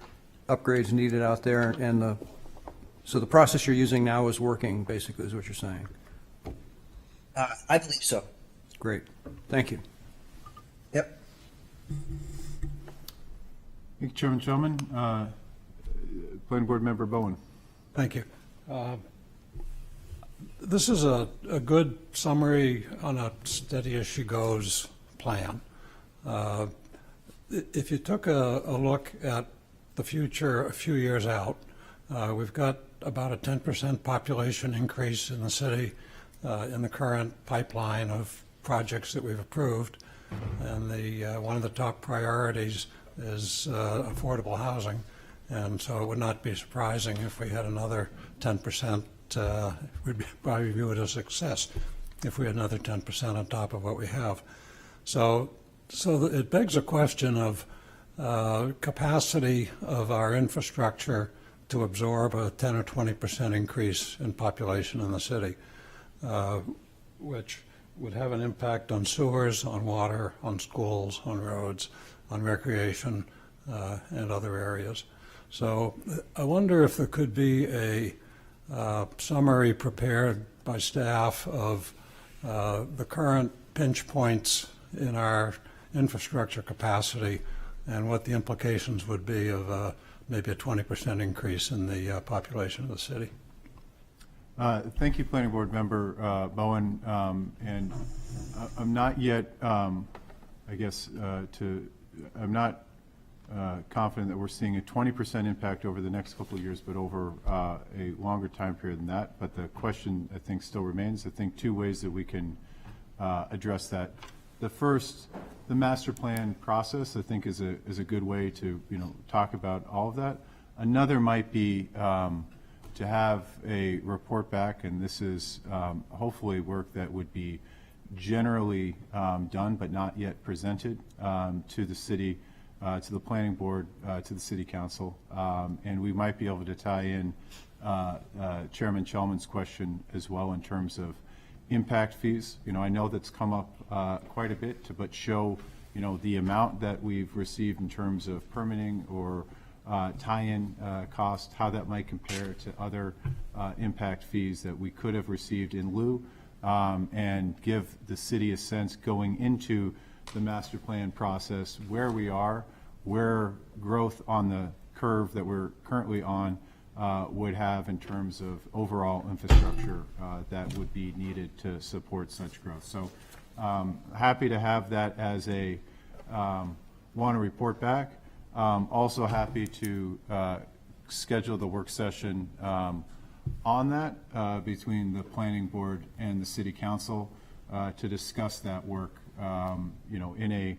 upgrades needed out there, and so the process you're using now is working, basically, is what you're saying. I believe so. Great. Thank you. Yep. Thank you, Chairman Shellman. Planning Board Member Bowen. Thank you. This is a good summary on a steady-as-she-goes plan. If you took a look at the future a few years out, we've got about a 10% population increase in the city in the current pipeline of projects that we've approved, and one of the top priorities is affordable housing, and so it would not be surprising if we had another 10%. We'd probably view it as a success if we had another 10% on top of what we have. So it begs a question of capacity of our infrastructure to absorb a 10 or 20% increase in population in the city, which would have an impact on sewers, on water, on schools, on roads, on recreation, and other areas. So I wonder if there could be a summary prepared by staff of the current pinch points in our infrastructure capacity and what the implications would be of maybe a 20% increase in the population of the city. Thank you, Planning Board Member Bowen. And I'm not yet, I'm not confident that we're seeing a 20% impact over the next couple of years, but over a longer time period than that. But the question, I think, still remains. I think two ways that we can address that. The first, the master plan process, I think, is a good way to talk about all of that. Another might be to have a report back, and this is hopefully work that would be generally done but not yet presented to the city, to the planning board, to the city council, and we might be able to tie in Chairman Shellman's question as well in terms of impact fees. I know that's come up quite a bit, but show the amount that we've received in terms of permitting or tie-in cost, how that might compare to other impact fees that we could have received in lieu, and give the city a sense going into the master plan process where we are, where growth on the curve that we're currently on would have in terms of overall infrastructure that would be needed to support such growth. So happy to have that as a want to report back. Also happy to schedule the work session on that between the planning board and the city council to discuss that work in a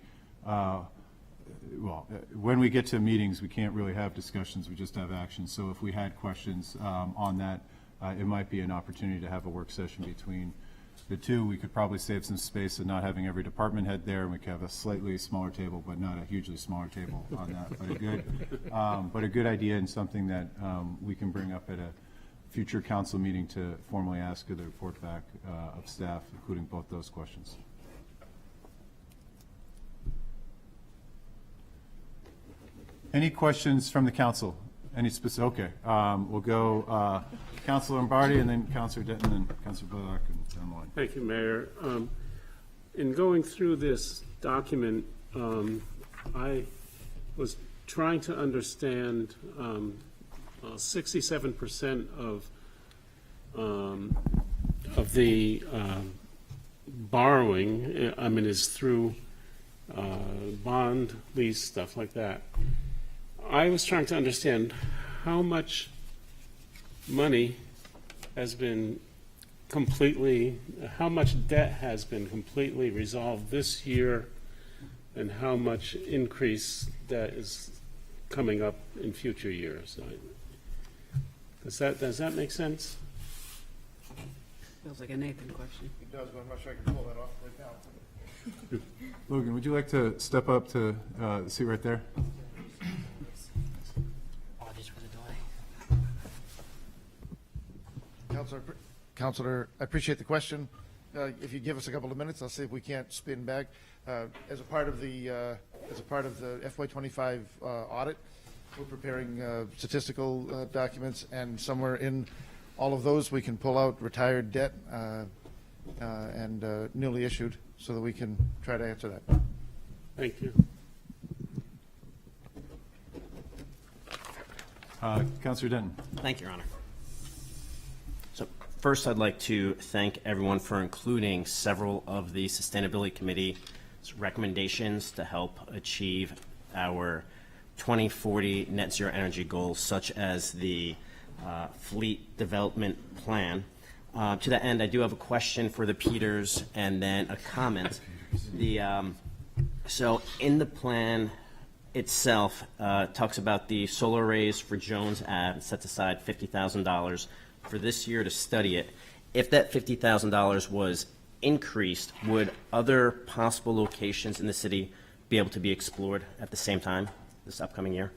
when we get to meetings, we can't really have discussions, we just have action. So if we had questions on that, it might be an opportunity to have a work session between the two. We could probably save some space of not having every department head there, and we could have a slightly smaller table, but not a hugely smaller table on that. But a good idea, and something that we can bring up at future council meeting to formally ask the report back of staff, including both those questions. Any questions from the council? Any specific? Okay, we'll go Councilor Lombardi, and then Councilor Denton, and Councilor Bullock, and down the line. Thank you, Mayor. In going through this document, I was trying to understand 67% of the borrowing, I mean, is through bond, lease, stuff like that. I was trying to understand how much money has been how much debt has been completely resolved this year, and how much increase that is coming up in future years. Does that make sense? Feels like a Nathan question. It does, but I'm not sure I can pull that off right now. Logan, would you like to step up to the seat right there? Apologies for the delay. Counselor, I appreciate the question. If you give us a couple of minutes, I'll see if we can't spin back. As a part of the FY25 audit, we're preparing statistical documents, and somewhere in all of those, we can pull out retired debt and newly issued, so that we can try to answer that. Thank you. Councilor Denton. Thank you, Your Honor. So first, I'd like to thank everyone for including several of the Sustainability Committee's recommendations to help achieve our 2040 net zero energy goals, such as the fleet development plan. To that end, I do have a question for the Peters and then a comment. So in the plan itself, talks about the solar arrays for Jones Ave, sets aside $50,000 for this year to study it. If that $50,000 was increased, would other possible locations in the city be able to be explored at the same time this upcoming year?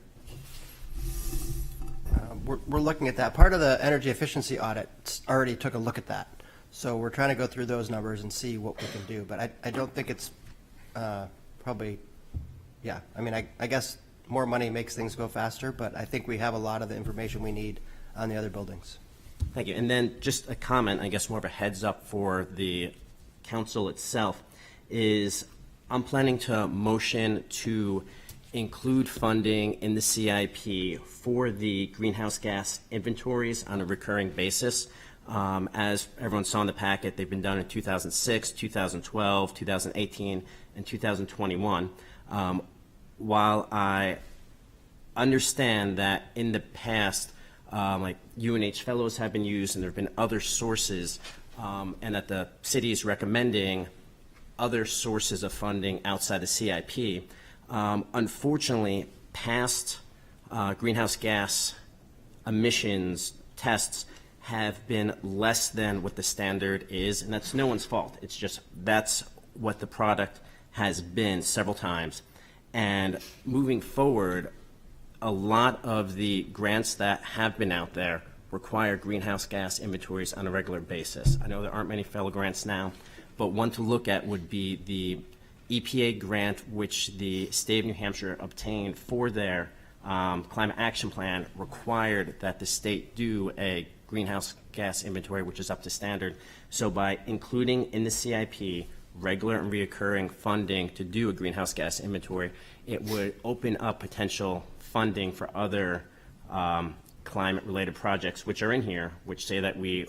We're looking at that. Part of the energy efficiency audit already took a look at that. So we're trying to go through those numbers and see what we can do. But I don't think it's probably, yeah. I mean, I guess more money makes things go faster, but I think we have a lot of the information we need on the other buildings. Thank you. And then just a comment, I guess more of a heads up for the council itself, is I'm planning to motion to include funding in the CIP for the greenhouse gas inventories on a recurring basis. As everyone saw in the packet, they've been done in 2006, 2012, 2018, and 2021. While I understand that in the past, like UNH fellows have been used and there have been other sources, and that the city is recommending other sources of funding outside the CIP. Unfortunately, past greenhouse gas emissions tests have been less than what the standard is, and that's no one's fault. It's just that's what the product has been several times. And moving forward, a lot of the grants that have been out there require greenhouse gas inventories on a regular basis. I know there aren't many fellow grants now, but one to look at would be the EPA grant, which the state of New Hampshire obtained for their climate action plan, required that the state do a greenhouse gas inventory, which is up to standard. So by including in the CIP regular and reoccurring funding to do a greenhouse gas inventory, it would open up potential funding for other climate-related projects, which are in here, which say that we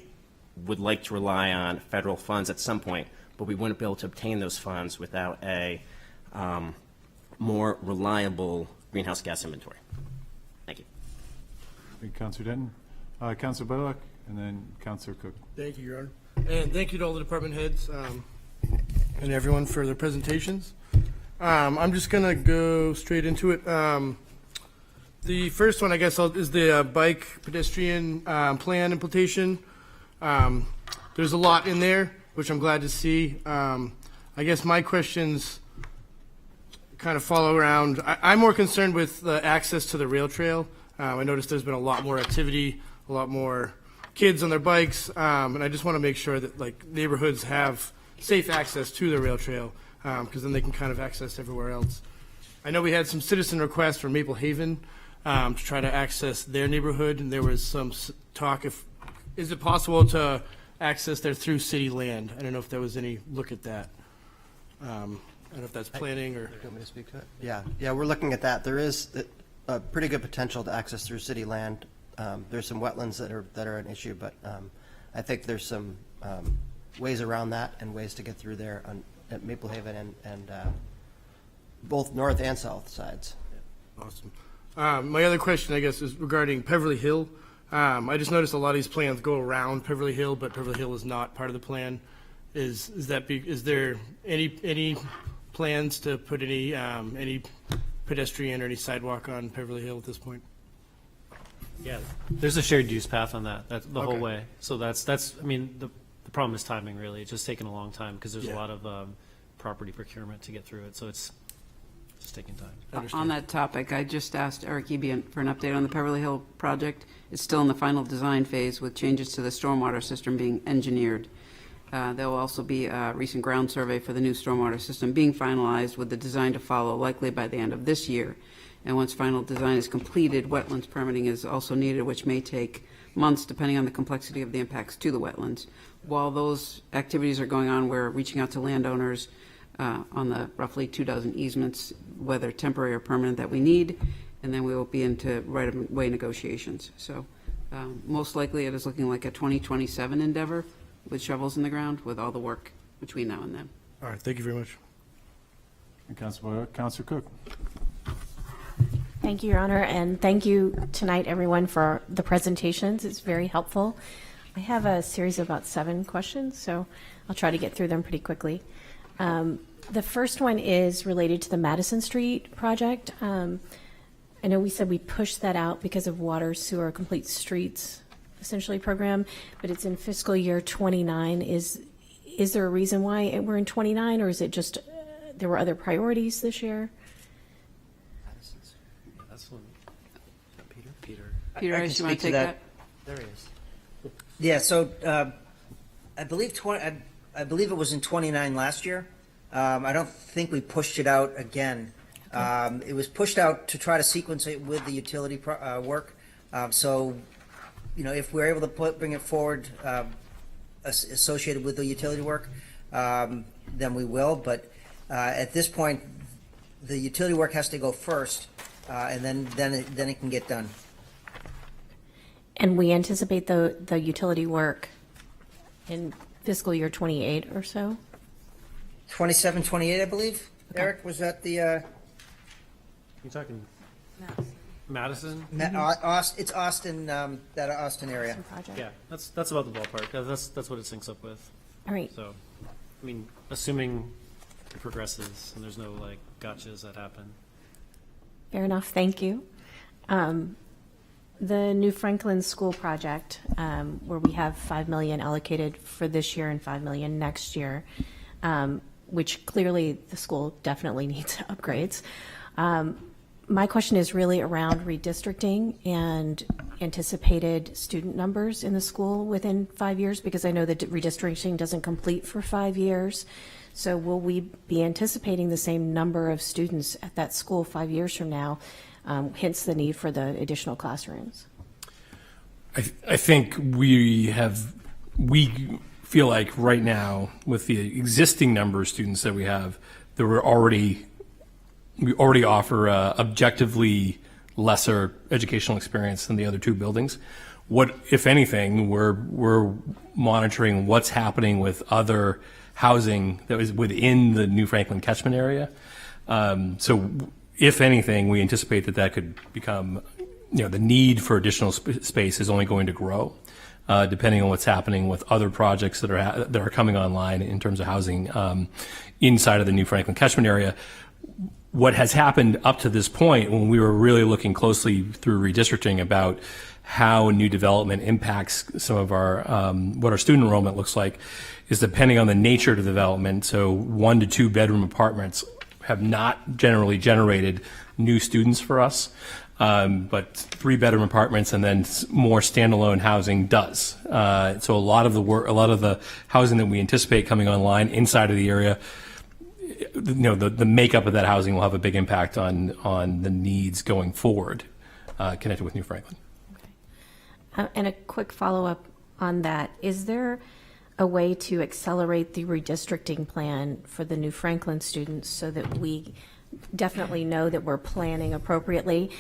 would like to rely on federal funds at some point, but we wouldn't be able to obtain those funds without a more reliable greenhouse gas inventory. Thank you. Thank you, Councilor Denton. Councilor Bullock, and then Councilor Cook. Thank you, Your Honor. And thank you to all the department heads and everyone for their presentations. I'm just going to go straight into it. The first one, I guess, is the bike pedestrian plan implementation. There's a lot in there, which I'm glad to see. I guess my questions kind of follow around. I'm more concerned with the access to the rail trail. I noticed there's been a lot more activity, a lot more kids on their bikes, and I just want to make sure that like neighborhoods have safe access to the rail trail, because then they can kind of access everywhere else. I know we had some citizen requests from Maple Haven to try to access their neighborhood, and there was some talk is it possible to access there through city land? I don't know if there was any look at that. I don't know if that's planning or. Do you want me to speak to it? Yeah, we're looking at that. There is a pretty good potential to access through city land. There's some wetlands that are an issue, but I think there's some ways around that and ways to get through there at Maple Haven and both north and south sides. Awesome. My other question, I guess, is regarding Peverly Hill. I just noticed a lot of these plans go around Peverly Hill, but Peverly Hill is not part of the plan. Is there any plans to put any pedestrian or any sidewalk on Peverly Hill at this point? Yeah, there's a shared use path on that the whole Okay. way. So that's I mean, the problem is timing, really. It's just taking a long time because there's a lot of property procurement to get through it. So it's just taking time. On that topic, I just asked Eric Ebian for an update on the Peverly Hill project. It's still in the final design phase with changes to the stormwater system being engineered. There will also be a recent ground survey for the new stormwater system being finalized with the design to follow likely by the end of this year. And once final design is completed, wetlands permitting is also needed, which may take months depending on the complexity of the impacts to the wetlands. While those activities are going on, we're reaching out to landowners on the roughly 24 easements, whether temporary or permanent, that we need, and then we will be into right-of-way negotiations. So most likely it is looking like a 2027 endeavor with shovels in the ground with all the work between now and then. All right, thank you very much. And Councilor Cook. Thank you, Your Honor, and thank you tonight, everyone, for the presentations. It's very helpful. I have a series of about 7 questions, so I'll try to get through them pretty quickly. The first one is related to the Madison Street project. I know we said we pushed that out because of water, sewer, complete streets, essentially program, but it's in fiscal year 29. Is there a reason why we're in 29, or is it just there were other priorities this year? That's one. Peter. Peter, I do can you want speak to take that? There he is. Yeah, so I believe I believe it was in 29 last year. I don't think we pushed it out again. It was pushed out to try to sequence it with the utility work. So, if we're able to bring it forward associated with the utility work, then we will. But at this point, the utility work has to go first, and then it can get done. And we anticipate the utility work in fiscal year 28 or so? 27, 28, I believe. Okay. Eric, was that the? You talking Madison? It's Austin, that Austin area. Yeah, that's about the ballpark. That's what it syncs up with. All right. So, I mean, assuming it progresses and there's no like gotchas that happen. Fair enough. Thank you. The New Franklin School project, where we have $5 million allocated for this year and $5 million next year, which clearly the school definitely needs upgrades. My question is really around redistricting and anticipated student numbers in the school within 5 years, because I know that redistricting doesn't complete for 5 years. So will we be anticipating the same number of students at that school 5 years from now, hence the need for the additional classrooms? I think we feel like right now, with the existing number of students that we have, that we already offer objectively lesser educational experience than the other 2 buildings. What, if anything, we're monitoring what's happening with other housing that is within the New Franklin catchment area. So, if anything, we anticipate that could become, the need for additional space is only going to grow, depending on what's happening with other projects that are coming online in terms of housing inside of the New Franklin catchment area. What has happened up to this point, when we were really looking closely through redistricting about how new development impacts some of our what our student enrollment looks like, is depending on the nature of the development. So 1 to 2 bedroom apartments have not generally generated new students for us. but 3-bedroom apartments and then more standalone housing does. So a lot of the housing that we anticipate coming online inside of the area, the makeup of that housing will have a big impact on the needs going forward, connected with New Franklin. And a quick follow-up on that. Is there a way to accelerate the redistricting plan for the New Franklin students so that we definitely know that we're planning appropriately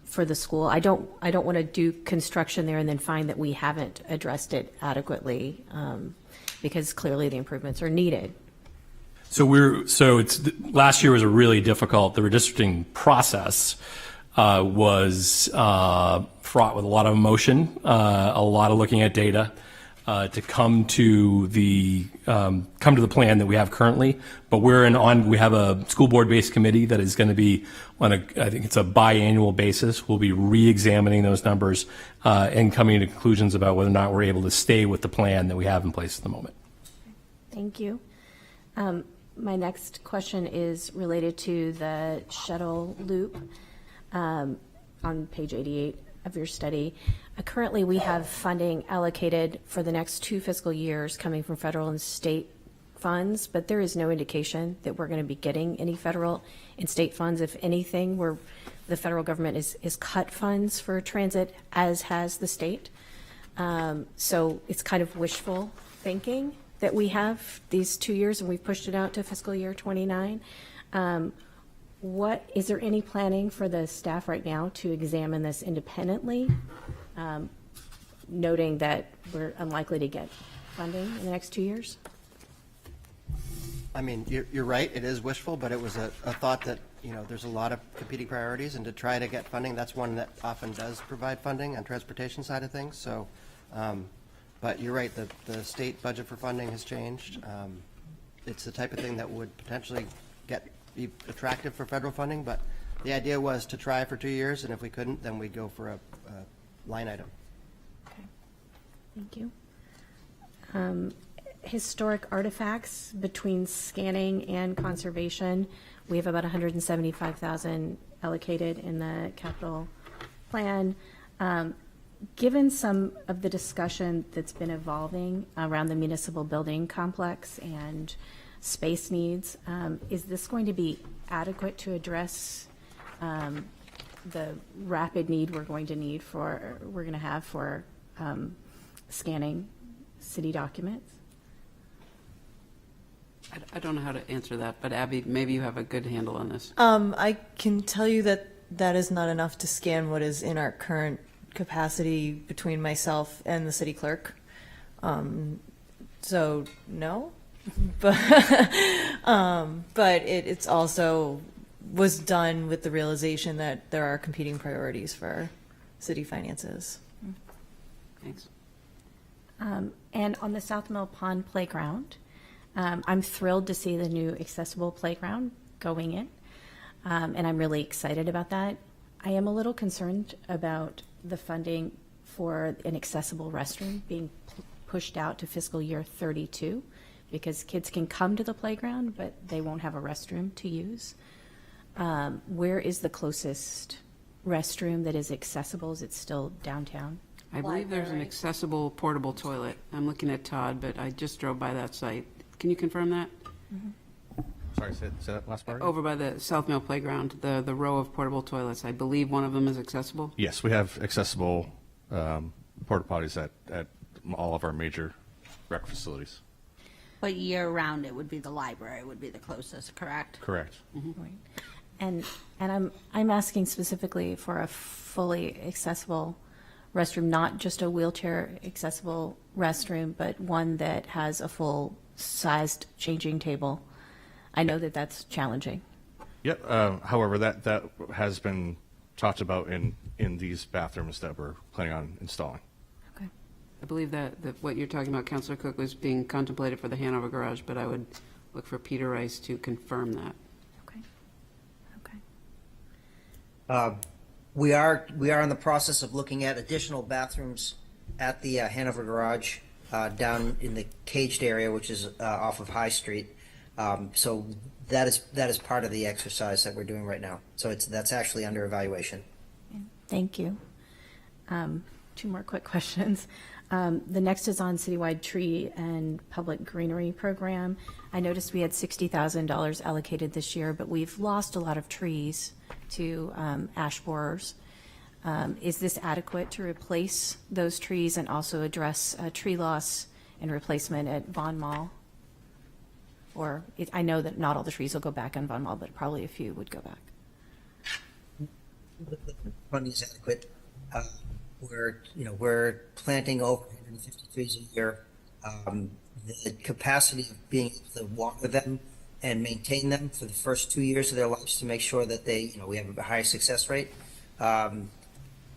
for the school? I don't want to do construction there and then find that we haven't addressed it adequately, because clearly the improvements are needed. Last year was a really difficult. The redistricting process was fraught with a lot of emotion, a lot of looking at data to come to the plan that we have currently. But we have a school board based committee that is going to be I think it's a biannual basis. We'll be re-examining those numbers and coming to conclusions about whether or not we're able to stay with the plan that we have in place at the moment. Thank you. My next question is related to the shuttle loop on page 88 of your study. Currently, we have funding allocated for the next 2 fiscal years coming from federal and state funds, but there is no indication that we're going to be getting any federal and state funds. If anything, the federal government is cut funds for transit, as has the state. So it's kind of wishful thinking that we have these 2 years, and we've pushed it out to fiscal year 29. Is there any planning for the staff right now to examine this independently, noting that we're unlikely to get funding in the next 2 years? I mean, you're right, it is wishful, but it was a thought that, there's a lot of competing priorities, and to try to get funding, that's one that often does provide funding on transportation side of things. So, but you're right, the state budget for funding has changed. It's the type of thing that would potentially be attractive for federal funding, but the idea was to try for 2 years, and if we couldn't, then we'd go for a line item. Okay, thank you. Historic artifacts between scanning and conservation, we have about $175,000 allocated in the capital plan. Given some of the discussion that's been evolving around the municipal building complex and space needs, is this going to be adequate to address the rapid need we're going to have for scanning city documents? I don't know how to answer that, but Abby, maybe you have a good handle on this. I can tell you that is not enough to scan what is in our current capacity between myself and the city clerk. So no, but it's also was done with the realization that there are competing priorities for city finances. Thanks. And on the South Mill Pond Playground, I'm thrilled to see the new accessible playground going in, and I'm really excited about that. I am a little concerned about the funding for an accessible restroom being pushed out to fiscal year 32, because kids can come to the playground, but they won't have a restroom to use. Where is the closest restroom that is accessible? Is it still downtown? I believe there's an accessible portable toilet. I'm looking at Todd, but I just drove by that site. Can you confirm that? Mm-hmm. Sorry, say that last part. Over by the South Mill Playground, the row of portable toilets. I believe one of them is accessible. Yes, we have accessible porta potties at all of our major rec facilities. But year-round, it would be the library would be the closest, correct? Correct. Mm-hmm. Right. And I'm asking specifically for a fully accessible restroom, not just a wheelchair accessible restroom, but one that has a full-sized changing table. I know that that's challenging. Yep. However, that has been talked about in these bathrooms that we're planning on installing. I believe that what you're talking about, Councilor Cook, was being contemplated for the Hanover Garage, but I would look for Peter Rice to confirm that. We are in the process of looking at additional bathrooms at the Hanover Garage down in the caged area, which is off of High Street. So that is part of the exercise that we're doing right now. So that's actually under evaluation. Thank you. Two more quick questions. The next is on citywide tree and public greenery program. I noticed we had $60,000 allocated this year, but we've lost a lot of trees to ash borers. Is this adequate to replace those trees and also address tree loss and replacement at Von Mall? Or I know that not all the trees will go back on Von Mall, but probably a few would go back. Funding is adequate. We're planting over 150 trees a year. The capacity of being able to water them and maintain them for the first 2 years of their lives to make sure that we have a high success rate.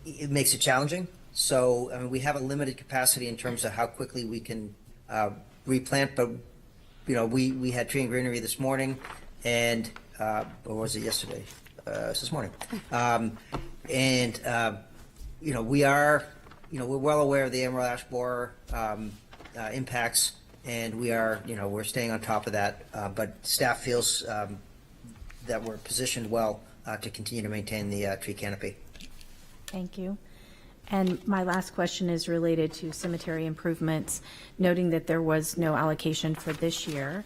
It makes it challenging. So we have a limited capacity in terms of how quickly we can replant. But we had tree and greenery this morning, and or was it yesterday? It's this morning. We are, we're well aware of the emerald ash borer impacts, and we're staying on top of that. But staff feels that we're positioned well to continue to maintain the tree canopy. Thank you. And my last question is related to cemetery improvements, noting that there was no allocation for this year.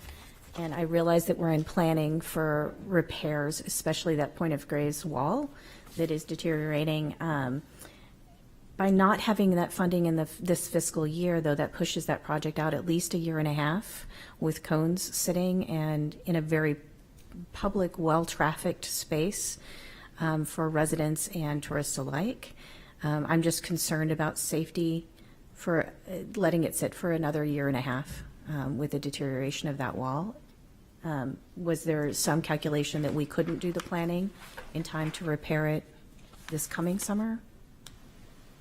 And I realize that we're in planning for repairs, especially that point of graves wall that is deteriorating. By not having that funding in this fiscal year, though, that pushes that project out at least a year and a half with cones sitting and in a very public, well-trafficked space for residents and tourists alike. I'm just concerned about safety for letting it sit for another year and a half with the deterioration of that wall. Was there some calculation that we couldn't do the planning in time to repair it this coming summer?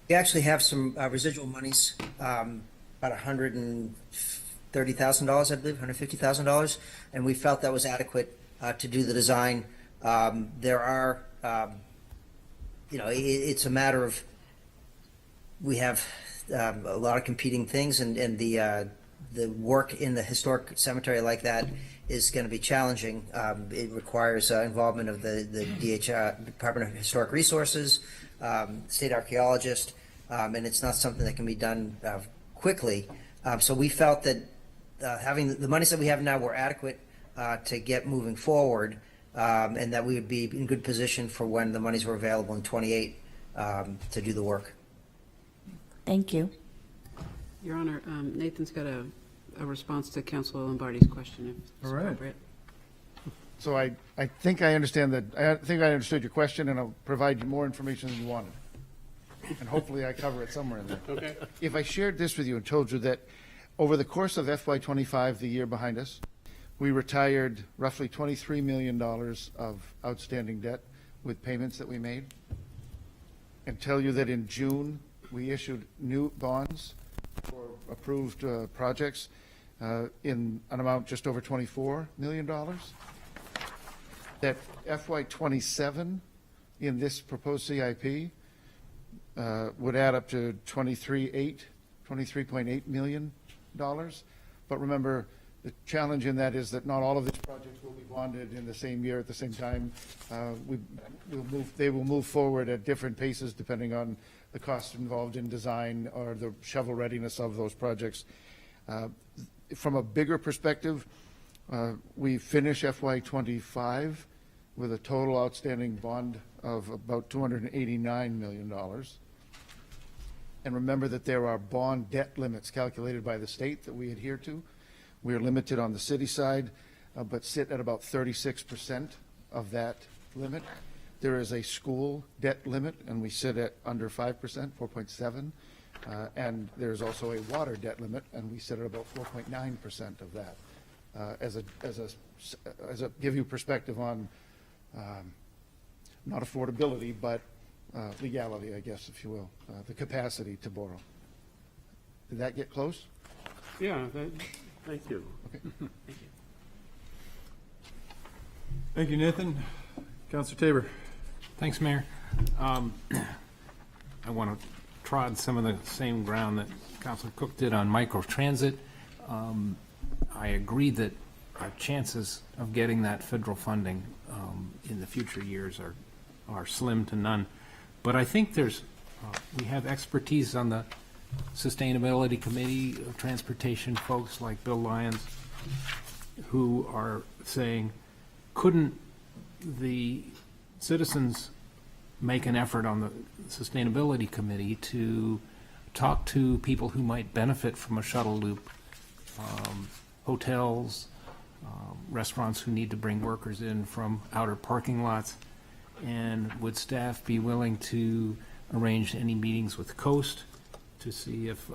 We actually have some residual monies, about $130,000, I believe, $150,000, and we felt that was adequate to do the design. There are, it's a matter of we have a lot of competing things, and the work in the historic cemetery like that is going to be challenging. It requires involvement of the Department of Historic Resources, state archaeologist, and it's not something that can be done quickly. So we felt that having the monies that we have now were adequate to get moving forward, and that we would be in good position for when the monies were available in 28 to do the work. Thank you. Your Honor, Nathan's got a response to Councilor Lombardi's question, if it's All right. appropriate. So I think I understand that. I think I understood your question, and I'll provide you more information than you wanted. And hopefully I cover it somewhere in there. Okay. If I shared this with you and told you that over the course of FY25, the year behind us, we retired roughly $23 million of outstanding debt with payments that we made, and tell you that in June, we issued new bonds for approved projects in an amount just over $24 million, that FY27 in this proposed CIP would add up to $23.8 million. But remember, the challenge in that is that not all of these projects will be bonded in the same year at the same time. They will move forward at different paces depending on the costs involved in design or the shovel readiness of those projects. From a bigger perspective, we finish FY25 with a total outstanding bond of about $289 million. And remember that there are bond debt limits calculated by the state that we adhere to. We are limited on the city side, but sit at about 36% of that limit. There is a school debt limit, and we sit at under 5%, 4.7%. And there's also a water debt limit, and we sit at about 4.9% of that. As a give you perspective on not affordability, but legality, I guess, if you will, the capacity to borrow. Did that get close? Yeah, thank you. Okay. Thank you, Nathan. Councilor Tabor. Thanks, Mayor. I want to trod some of the same ground that Councilor Cook did on microtransit. I agree that our chances of getting that federal funding in the future years are slim to none. But I think there's, we have expertise on the Sustainability Committee of Transportation folks like Bill Lyons, who are saying, couldn't the citizens make an effort on the Sustainability Committee to talk to people who might benefit from a shuttle loop, hotels, restaurants who need to bring workers in from outer parking lots, and would staff be willing to arrange any meetings with Coast to see if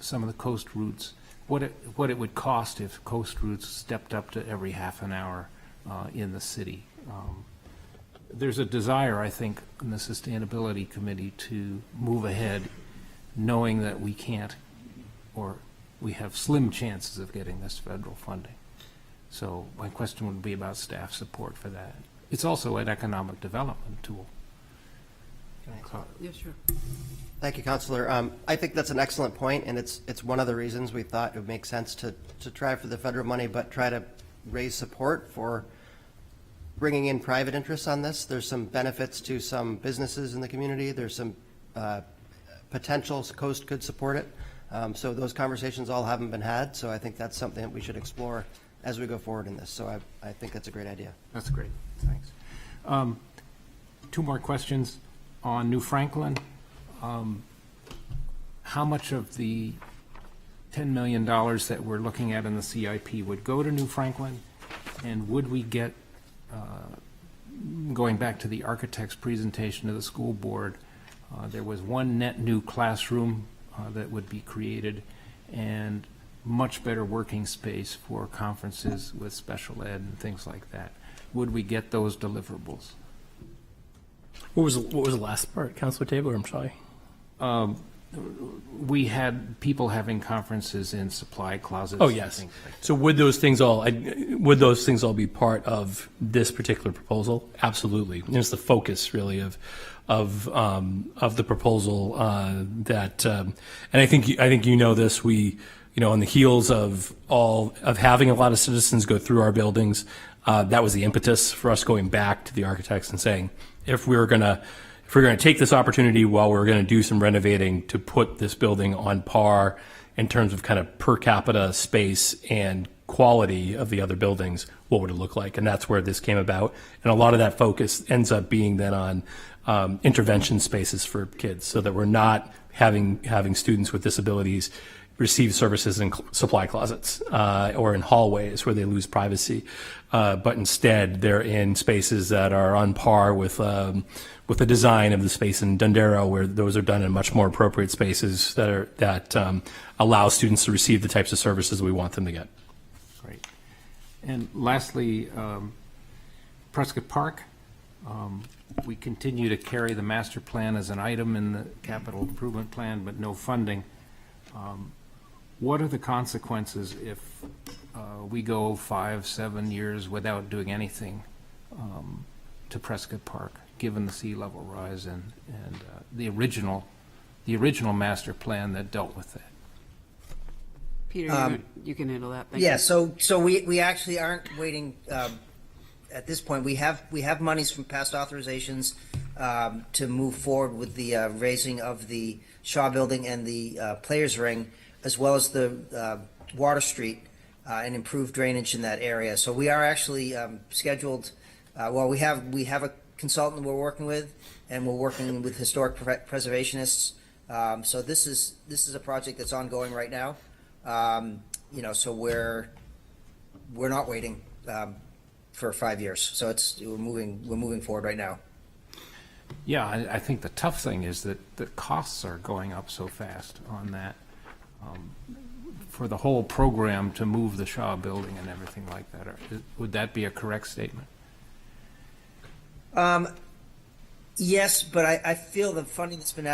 some of the Coast routes, what it would cost if Coast routes stepped up to every half an hour in the city. There's a desire, I think, in the Sustainability Committee to move ahead, knowing that we can't, or we have slim chances of getting this federal funding. So my question would be about staff support for that. It's also an economic development tool. Yes, sure. Thank you, Councilor. I think that's an excellent point, and it's one of the reasons we thought it would make sense to try for the federal money, but try to raise support for bringing in private interests on this. There's some benefits to some businesses in the community. There's some potential Coast could support it. So those conversations all haven't been had, so I think that's something that we should explore as we go forward in this. So I think that's a great idea. That's great. Thanks. Two more questions on New Franklin. How much of the $10 million that we're looking at in the CIP would go to New Franklin? And would we get, going back to the architect's presentation to the school board, there was one net new classroom that would be created and much better working space for conferences with special ed and things like that. Would we get those deliverables? What was the last part, Councilor Tabler? I'm sorry. We had people having conferences in supply closets. Oh, yes. And things like that. So would those things all be part of this particular proposal? Absolutely. It's the focus really of the proposal that, and I think you know this. We, on the heels of having a lot of citizens go through our buildings, that was the impetus for us going back to the architects and saying, if we're going to take this opportunity while we're going to do some renovating to put this building on par in terms of kind of per capita space and quality of the other buildings, what would it look like? And that's where this came about. And a lot of that focus ends up being then on intervention spaces for kids, so that we're not having students with disabilities receive services in supply closets or in hallways where they lose privacy, but instead they're in spaces that are on par with the design of the space in Dondero, where those are done in much more appropriate spaces that allow students to receive the types of services we want them to get. Great. And lastly, Prescott Park. We continue to carry the master plan as an item in the capital improvement plan, but no funding. What are the consequences if we go 5-7 years without doing anything to Prescott Park, given the sea level rise and the original master plan that dealt with that? Peter, you can handle that. Thank Yeah, you. so we actually aren't waiting at this point. We have monies from past authorizations to move forward with the raising of the Shaw Building and the Players Ring, as well as the Water Street and improved drainage in that area. So we are actually scheduled. We have a consultant we're working with, and we're working with historic preservationists. So this is a project that's ongoing right now. So we're not waiting for 5 years. So we're moving forward right now. Yeah, I think the tough thing is that the costs are going up so fast on that. For the whole program to move the Shaw Building and everything like that, would that be a correct statement? Yes, but I feel the funding that's been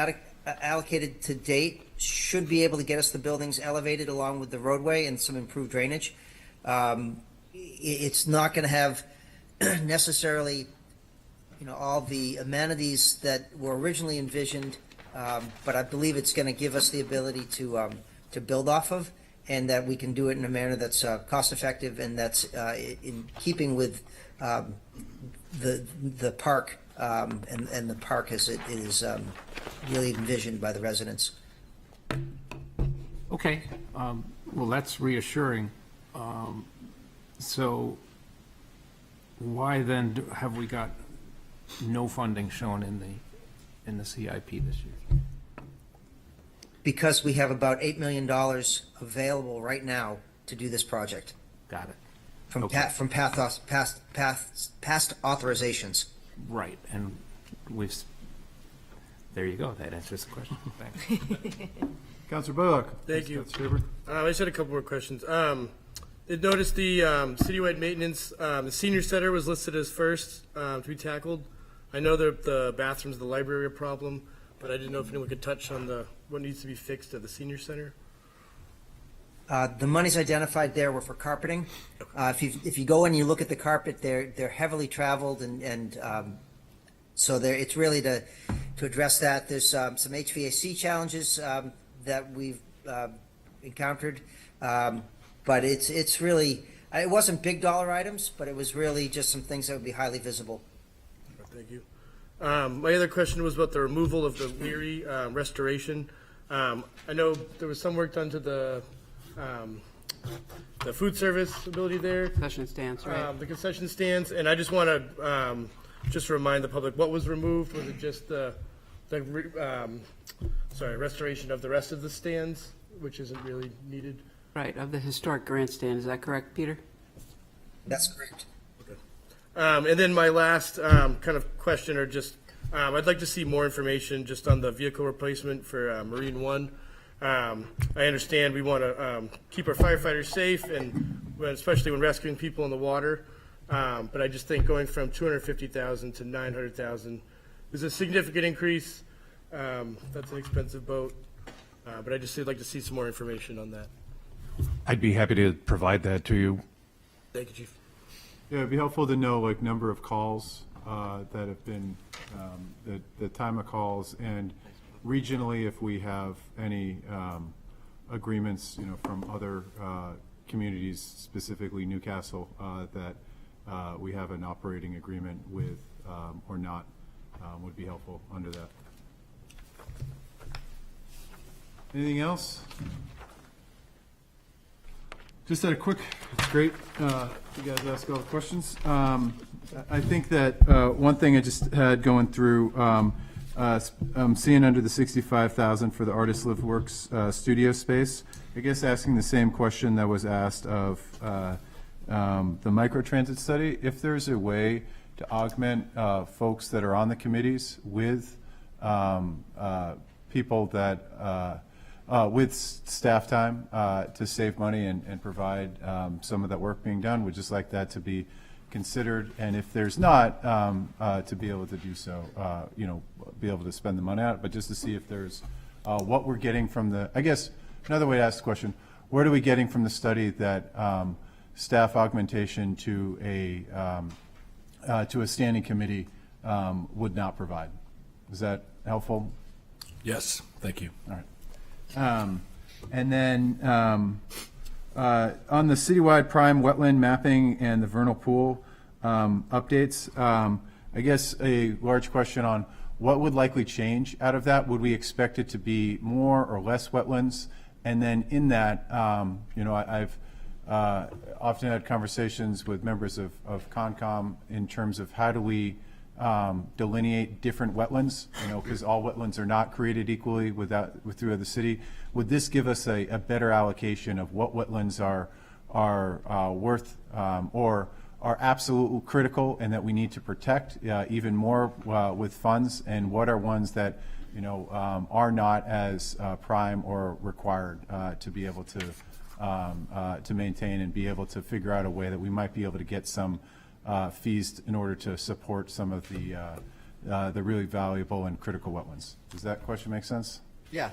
allocated to date should be able to get us the buildings elevated along with the roadway and some improved drainage. It's not going to have necessarily, all the amenities that were originally envisioned, but I believe it's going to give us the ability to build off of, and that we can do it in a manner that's cost effective and that's in keeping with the park and the park as it is really envisioned by the residents. Okay, well, that's reassuring. So why then have we got no funding shown in the CIP this year? Because we have about $8 million available right now to do this project. Got it. From Okay. from past authorizations. Right, and there you go, that answers the question. Thanks. Counselor Bullock. Thank you. Counselor Faber. I just had a couple more questions. Did notice the citywide maintenance, the senior center was listed as first to be tackled. I know the bathrooms of the library are a problem, but I didn't know if anyone could touch on what needs to be fixed at the senior center. The monies identified there were for carpeting. If you go and you look at the carpet, they're heavily traveled, and so it's really to address that. There's some HVAC challenges that we've encountered, but it's really, it wasn't big dollar items, but it was really just some things that would be highly visible. Thank you. My other question was about the removal of the Leary restoration. I know there was some work done to the food service ability there. Concession stands, right? The concession stands, and I just want to just remind the public what was removed. Was it just the restoration of the rest of the stands, which isn't really needed? Right, of the historic grandstand, is that correct, Peter? That's correct. And then my last kind of question, or just, I'd like to see more information just on the vehicle replacement for Marine One. I understand we want to keep our firefighters safe, and especially when rescuing people in the water. But I just think going from $250,000 to $900,000 is a significant increase. That's an expensive boat, but I just would like to see some more information on that. I'd be happy to provide that to you. Thank you, Chief. Yeah, it'd be helpful to know like number of calls that have been, the time of calls, and regionally if we have any agreements, from other communities, specifically Newcastle, that we have an operating agreement with or not, would be helpful under that. Anything else? Just had a quick, it's great, you guys ask all the questions. I think that one thing I just had going through, I'm seeing under the $65,000 for the Artist Live Works studio space, I guess asking the same question that was asked of the microtransit study, if there's a way to augment folks that are on the committees with people that with staff time to save money and provide some of that work being done. Would just like that to be considered, and if there's not, to be able to do so, be able to spend the money out, but just to see if there's what we're getting from the, I guess, another way to ask the question, what are we getting from the study that staff augmentation to a standing committee would not provide? Is that helpful? Yes, thank you. All right. And then on the citywide prime wetland mapping and the vernal pool updates, I guess a large question on what would likely change out of that. Would we expect it to be more or less wetlands? And then in that, I've often had conversations with members of CONCOM in terms of how do we delineate different wetlands, because all wetlands are not created equally throughout the city. Would this give us a better allocation of what wetlands are worth or are absolutely critical and that we need to protect even more with funds, and what are ones that are not as prime or required to be able to maintain and be able to figure out a way that we might be able to get some fees in order to support some of the really valuable and critical wetlands. Does that question make sense? Yeah.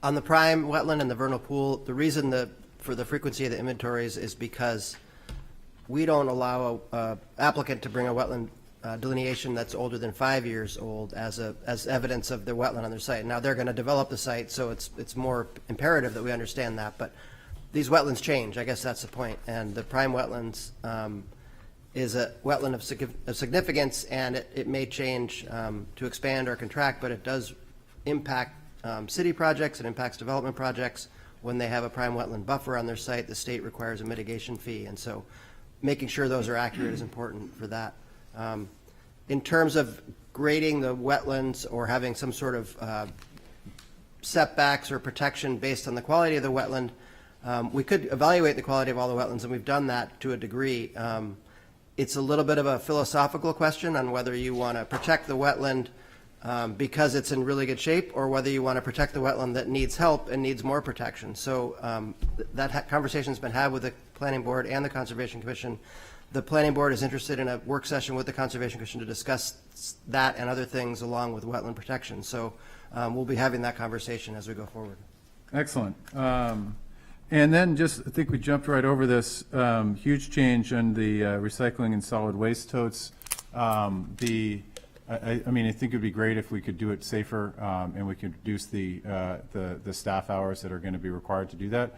On the prime wetland and the vernal pool, the reason for the frequency of the inventories is because we don't allow a applicant to bring a wetland delineation that's older than 5 years old as evidence of their wetland on their site. Now they're going to develop the site, so it's more imperative that we understand that. But these wetlands change. I guess that's the point. And the prime wetlands, is a wetland of significance, and it may change to expand or contract, but it does impact city projects, it impacts development projects. When they have a prime wetland buffer on their site, the state requires a mitigation fee, and so making sure those are accurate is important for that. In terms of grading the wetlands or having some sort of setbacks or protection based on the quality of the wetland, we could evaluate the quality of all the wetlands, and we've done that to a degree. It's a little bit of a philosophical question on whether you want to protect the wetland because it's in really good shape, or whether you want to protect the wetland that needs help and needs more protection. So that conversation's been had with the Planning Board and the Conservation Commission. The Planning Board is interested in a work session with the Conservation Commission to discuss that and other things along with wetland protection. So we'll be having that conversation as we go forward. Excellent. And then just, I think we jumped right over this, huge change in the recycling and solid waste totes. I mean, I think it'd be great if we could do it safer, and we could reduce the staff hours that are going to be required to do that.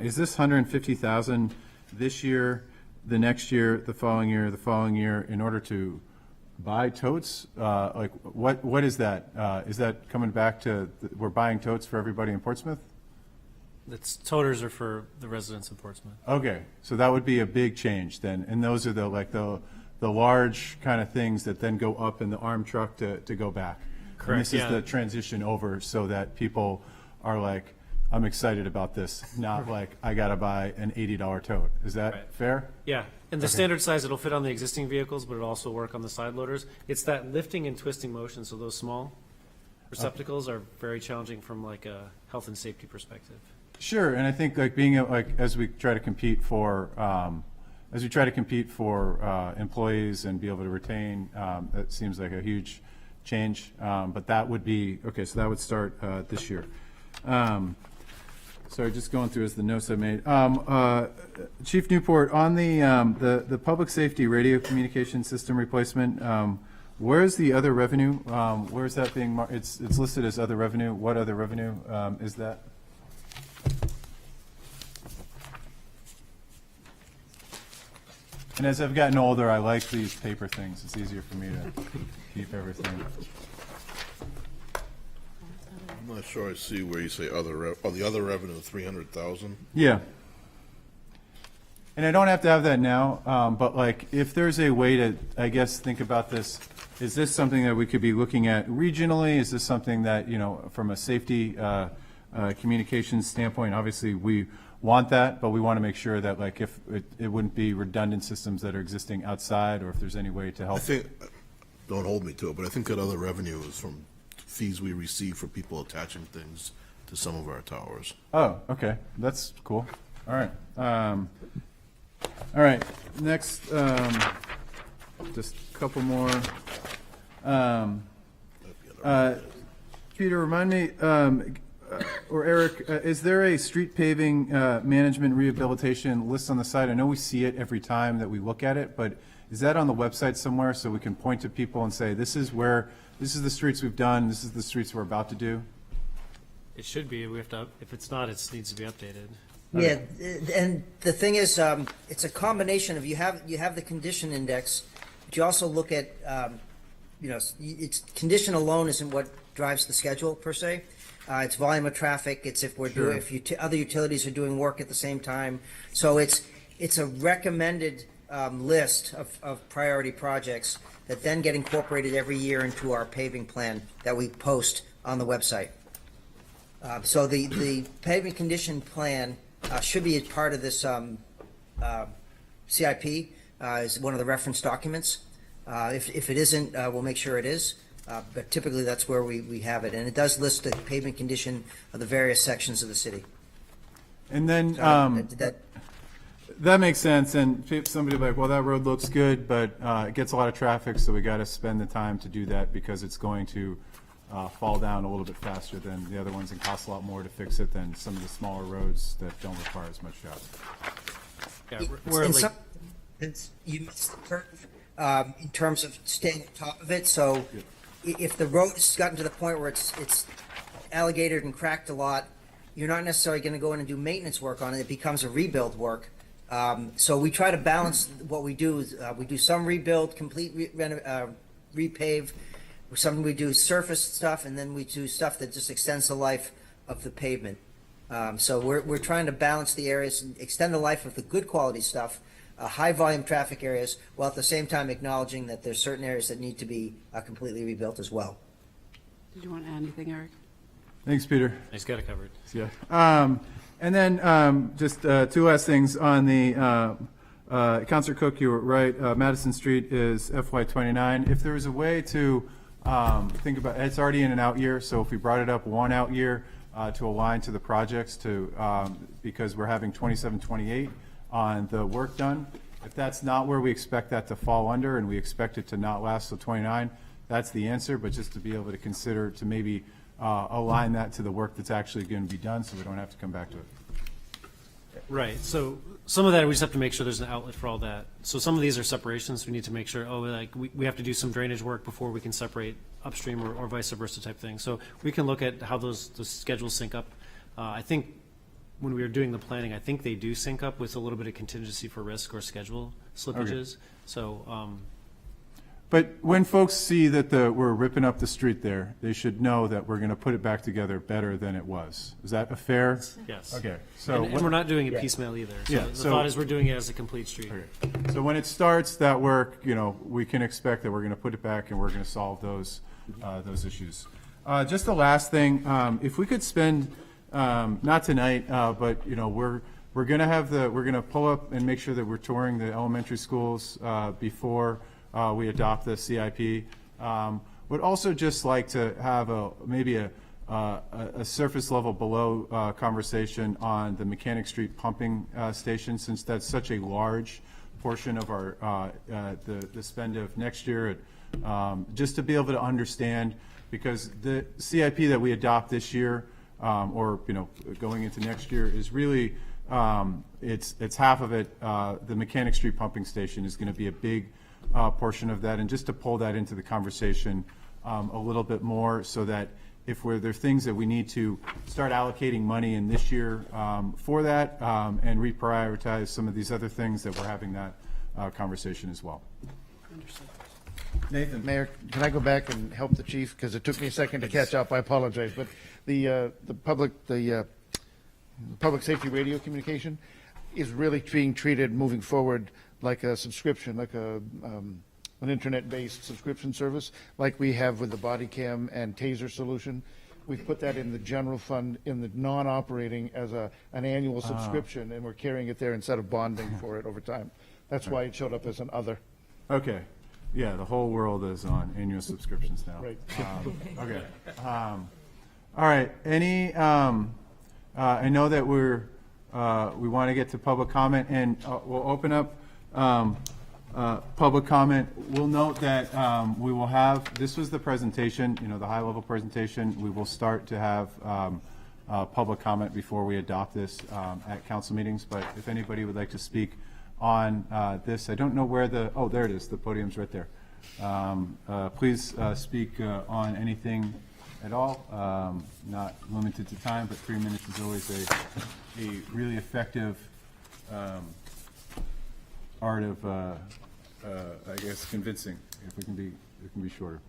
Is this 150,000 this year, the next year, the following year, in order to buy totes? Like, what is that? Is that coming back to, we're buying totes for everybody in Portsmouth? It's toters are for the residents of Portsmouth. Okay, so that would be a big change then, and those are the large kind of things that then go up in the arm truck to go back. Correct, And this is yeah. the transition over so that people are like, I'm excited about this, not like, I gotta buy an $80 tote. Is that Right. fair? Yeah, and the Okay. standard size, it'll fit on the existing vehicles, but it'll also work on the side loaders. It's that lifting and twisting motion, so those small receptacles are very challenging from like a health and safety perspective. Sure, and I think like being like as we try to compete for employees and be able to retain, that seems like a huge change. But that would be okay. So that would start this year. Sorry, just going through as the notes I made. Chief Newport, on the public safety radio communication system replacement. Where's the other revenue? Where's that being? It's listed as other revenue. What other revenue is that? And as I've gotten older, I like these paper things. It's easier for me to keep everything. I'm not sure I see where you say other, the other revenue, 300,000. Yeah. And I don't have to have that now, but like, if there's a way to, I guess, think about this, is this something that we could be looking at regionally? Is this something that, you know, from a safety communications standpoint, obviously we want that, but we want to make sure that like if it wouldn't be redundant systems that are existing outside, or if there's any way to help. I think, don't hold me to it, but I think that other revenue is from fees we receive for people attaching things to some of our towers. Oh, okay, that's cool. All right. All right, next, just a couple more. Peter, remind me, or Eric, is there a street paving management rehabilitation list on the site? I know we see it every time that we look at it, but is that on the website somewhere so we can point to people and say, this is the streets we've done, this is the streets we're about to do? It should be. We have to. If it's not, it needs to be updated. Yeah, and the thing is, it's a combination of you have the condition index, but you also look at, it's condition alone isn't what drives the schedule per se. It's volume of traffic. It's if we're doing other utilities are doing work at the same time. So it's a recommended list of priority projects that then get incorporated every year into our paving plan that we post on the website. So the paving condition plan should be a part of this CIP, is one of the reference documents. If it isn't, we'll make sure it is. But typically, that's where we have it. And it does list the pavement condition of the various sections of the city. And then, that makes sense, and somebody will be like, well, that road looks good, but it gets a lot of traffic, so we got to spend the time to do that because it's going to fall down a little bit faster than the other ones and cost a lot more to fix it than some of the smaller roads that don't require as much job. Yeah, You missed the curve in terms of staying on top of it. So if the road has gotten to the point where it's alligated and cracked a lot, you're not necessarily going to go in and do maintenance work on it. It becomes a rebuild work So we try to balance what we do. We do some rebuild, complete repave. Some we do surface stuff, and then we do stuff that just extends the life of the pavement. So we're trying to balance the areas and extend the life of the good quality stuff, high volume traffic areas, while at the same time acknowledging that there's certain areas that need to be completely rebuilt as well. Did you want to add anything, Eric? Thanks, Peter. He's got it covered. Yeah. And then just two last things on the Councilor Cook, you were right. Madison Street is FY29. If there was a way to think about, it's already in an out year, so if we brought it up one out year to align to the projects because we're having 27, 28 on the work done. If that's not where we expect that to fall under and we expect it to not last till 29, that's the answer, but just to be able to consider to maybe align that to the work that's actually going to be done so we don't have to come back to it. Right, so some of that, we just have to make sure there's an outlet for all that. So some of these are separations, we need to make sure, we have to do some drainage work before we can separate upstream or vice versa type thing. So we can look at how those schedules sync up. I think when we were doing the planning, I think they do sync up with a little bit of contingency for risk or schedule slippages. Okay. So, but when folks see that we're ripping up the street there, they should know that we're going to put it back together better than it was. Is that a fair? Yes. Okay. So and we're not doing it piecemeal either. So the thought is we're doing it as a complete street. Okay. So when it starts that work, we can expect that we're going to put it back and we're going to solve those issues. Just the last thing, if we could spend not tonight, but we're going to pull up and make sure that we're touring the elementary schools before we adopt the CIP. Would also just like to have maybe a surface level below conversation on the Mechanic Street pumping station, since that's such a large portion of our the spend of next year. Just to be able to understand, because the CIP that we adopt this year, or going into next year, is really it's half of it. The Mechanic Street pumping station is going to be a big portion of that, and just to pull that into the conversation a little bit more, so that if there are things that we need to start allocating money in this year for that, and reprioritize some of these other things, that we're having that conversation as well. Nathan. Mayor, can I go back and help the chief? Because it took me a second to catch up. I apologize. But the public safety radio communication is really being treated moving forward like a subscription, like an internet-based subscription service, like we have with the body cam and taser solution. We've put that in the general fund, in the non-operating, as an annual subscription, and we're carrying it there instead of bonding for it over time. That's why it showed up as an other. Okay. Yeah, the whole world is on annual subscriptions now. Right. Okay. All right. I know that we want to get to public comment, and we'll open up public comment. We'll note that we will have, this was the presentation, the high-level presentation. We will start to have public comment before we adopt this at council meetings. But if anybody would like to speak on this, I don't know where there it is. The podium's right there. Please speak on anything at all. Not limited to time, but 3 minutes is always a really effective art of, I guess, convincing. If it can be shorter.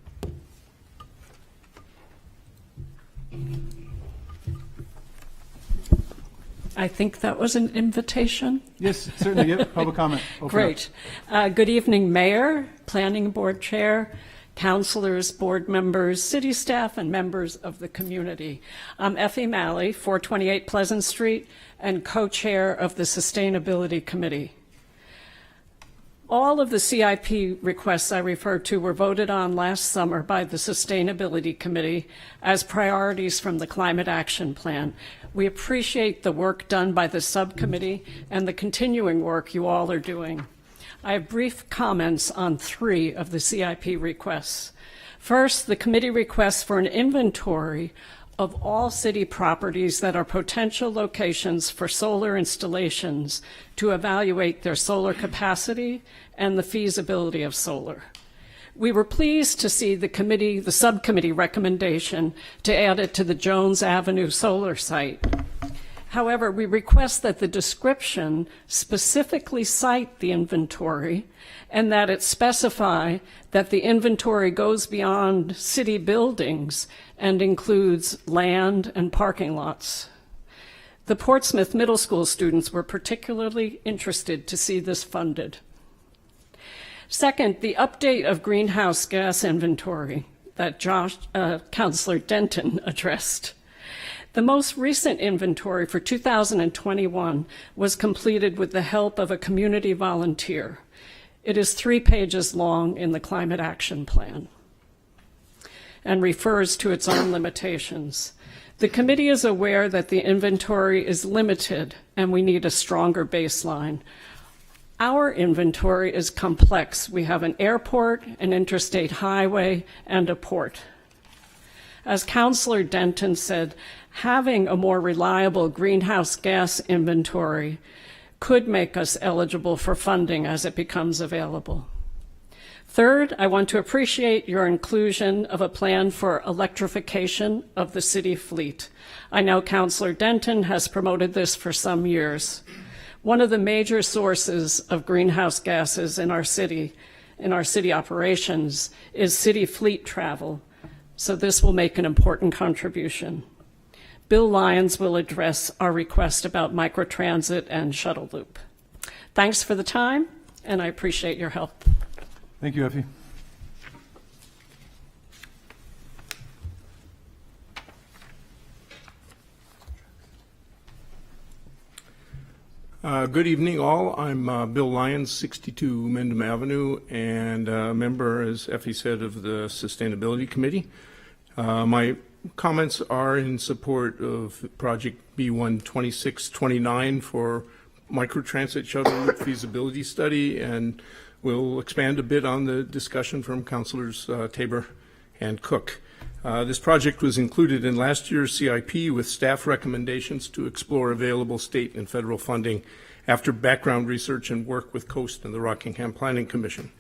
I think that was an invitation. Yes, certainly. Yep. Public comment. Open Great. Good evening, Mayor, Planning Board Chair, councilors, board members, city staff, and members of the community. I'm Effie Malley, 428 Pleasant Street, and co-chair of the Sustainability Committee. All of the CIP requests I referred to were voted on last summer by the Sustainability Committee as priorities from the Climate Action Plan. We appreciate the work done by the subcommittee and the continuing work you all are doing. I have brief comments on 3 of the CIP requests. First, the committee requests for an inventory of all city properties that are potential locations for solar installations to evaluate their solar capacity and the feasibility of solar. We were pleased to see the subcommittee recommendation to add it to the Jones Avenue solar site. However, we request that the description specifically cite the inventory and that it specify that the inventory goes beyond city buildings and includes land and parking lots. The Portsmouth Middle School students were particularly interested to see this funded. Second, the update of greenhouse gas inventory that Councillor Denton addressed. The most recent inventory for 2021 was completed with the help of a community volunteer. It is 3 pages long in the Climate Action Plan and refers to its own limitations. The committee is aware that the inventory is limited and we need a stronger baseline. Our inventory is complex. We have an airport, an interstate highway, and a port. As Councillor Denton said, having a more reliable greenhouse gas inventory could make us eligible for funding as it becomes available. Third, I want to appreciate your inclusion of a plan for electrification of the city fleet. I know Councillor Denton has promoted this for some years. One of the major sources of greenhouse gases in our city operations, is city fleet travel, so this will make an important contribution. Bill Lyons will address our request about microtransit and shuttle loop. Thanks for the time, and I appreciate your help. Thank you, Effie. Good evening, all. I'm Bill Lyons, 62 Mendham Avenue, and a member, as Effie said, of the Sustainability Committee. My comments are in support of Project B12629 for microtransit shuttle loop feasibility study, and we'll expand a bit on the discussion from Councillors Tabor and Cook. This project was included in last year's CIP with staff recommendations to explore available state and federal funding after background research and work with Coast and the Rockingham Planning Commission.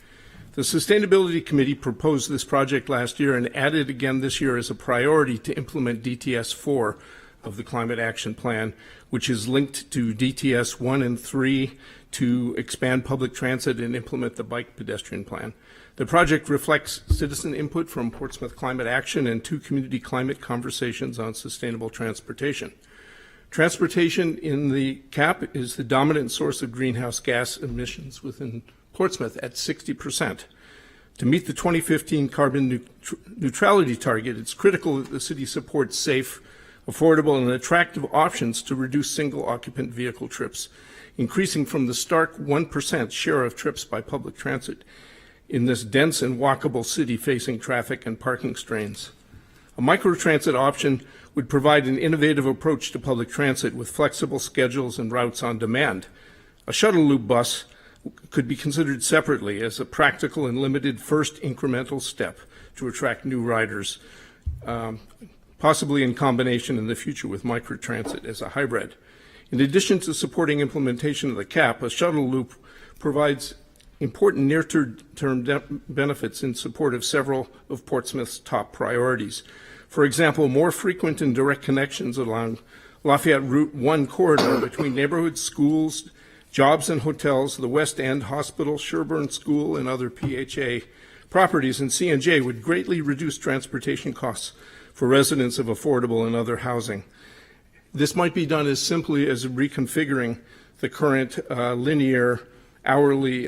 The Sustainability Committee proposed this project last year and added again this year as a priority to implement DTS 4 of the Climate Action Plan, which is linked to DTS 1 and 3 to expand public transit and implement the bike pedestrian plan. The project reflects citizen input from Portsmouth Climate Action and 2 community climate conversations on sustainable transportation. Transportation in the CAP is the dominant source of greenhouse gas emissions within Portsmouth at 60%. To meet the 2015 carbon neutrality target, it's critical that the city supports safe, affordable, and attractive options to reduce single-occupant vehicle trips, increasing from the stark 1% share of trips by public transit in this dense and walkable city facing traffic and parking strains. A microtransit option would provide an innovative approach to public transit with flexible schedules and routes on demand. A shuttle loop bus could be considered separately as a practical and limited first incremental step to attract new riders, possibly in combination in the future with microtransit as a hybrid. In addition to supporting implementation of the CAP, a shuttle loop provides important near-term benefits in support of several of Portsmouth's top priorities. For example, more frequent and direct connections along Lafayette Route 1 corridor between neighborhoods, schools, jobs and hotels, the West End Hospital, Sherburne School, and other PHA properties in C&J would greatly reduce transportation costs for residents of affordable and other housing. This might be done as simply as reconfiguring the current linear hourly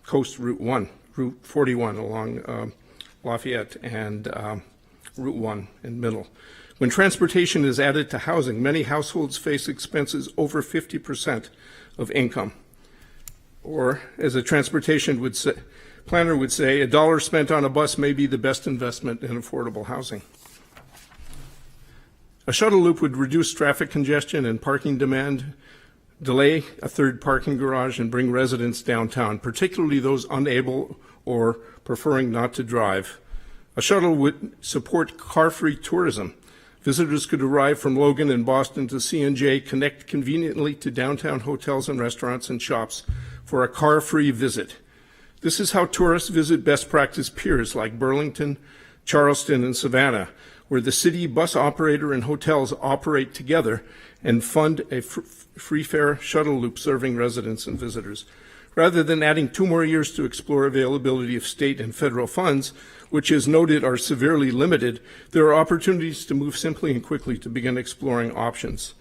Coast Route 1, Route 41 along Lafayette and Route 1 in Middle. When transportation is added to housing, many households face expenses over 50% of income. Or, as a transportation planner would say, a dollar spent on a bus may be the best investment in affordable housing. A shuttle loop would reduce traffic congestion and parking demand, delay a third parking garage, and bring residents downtown, particularly those unable or preferring not to drive. A shuttle would support car-free tourism. Visitors could arrive from Logan and Boston to C&J, connect conveniently to downtown hotels and restaurants and shops for a car-free visit. This is how tourists visit best practice piers like Burlington, Charleston, and Savannah, where the city, bus operator, and hotels operate together and fund a free fare shuttle loop serving residents and visitors. Rather than adding 2 more years to explore availability of state and federal funds, which is noted are severely limited, there are opportunities to move simply and quickly to begin exploring options.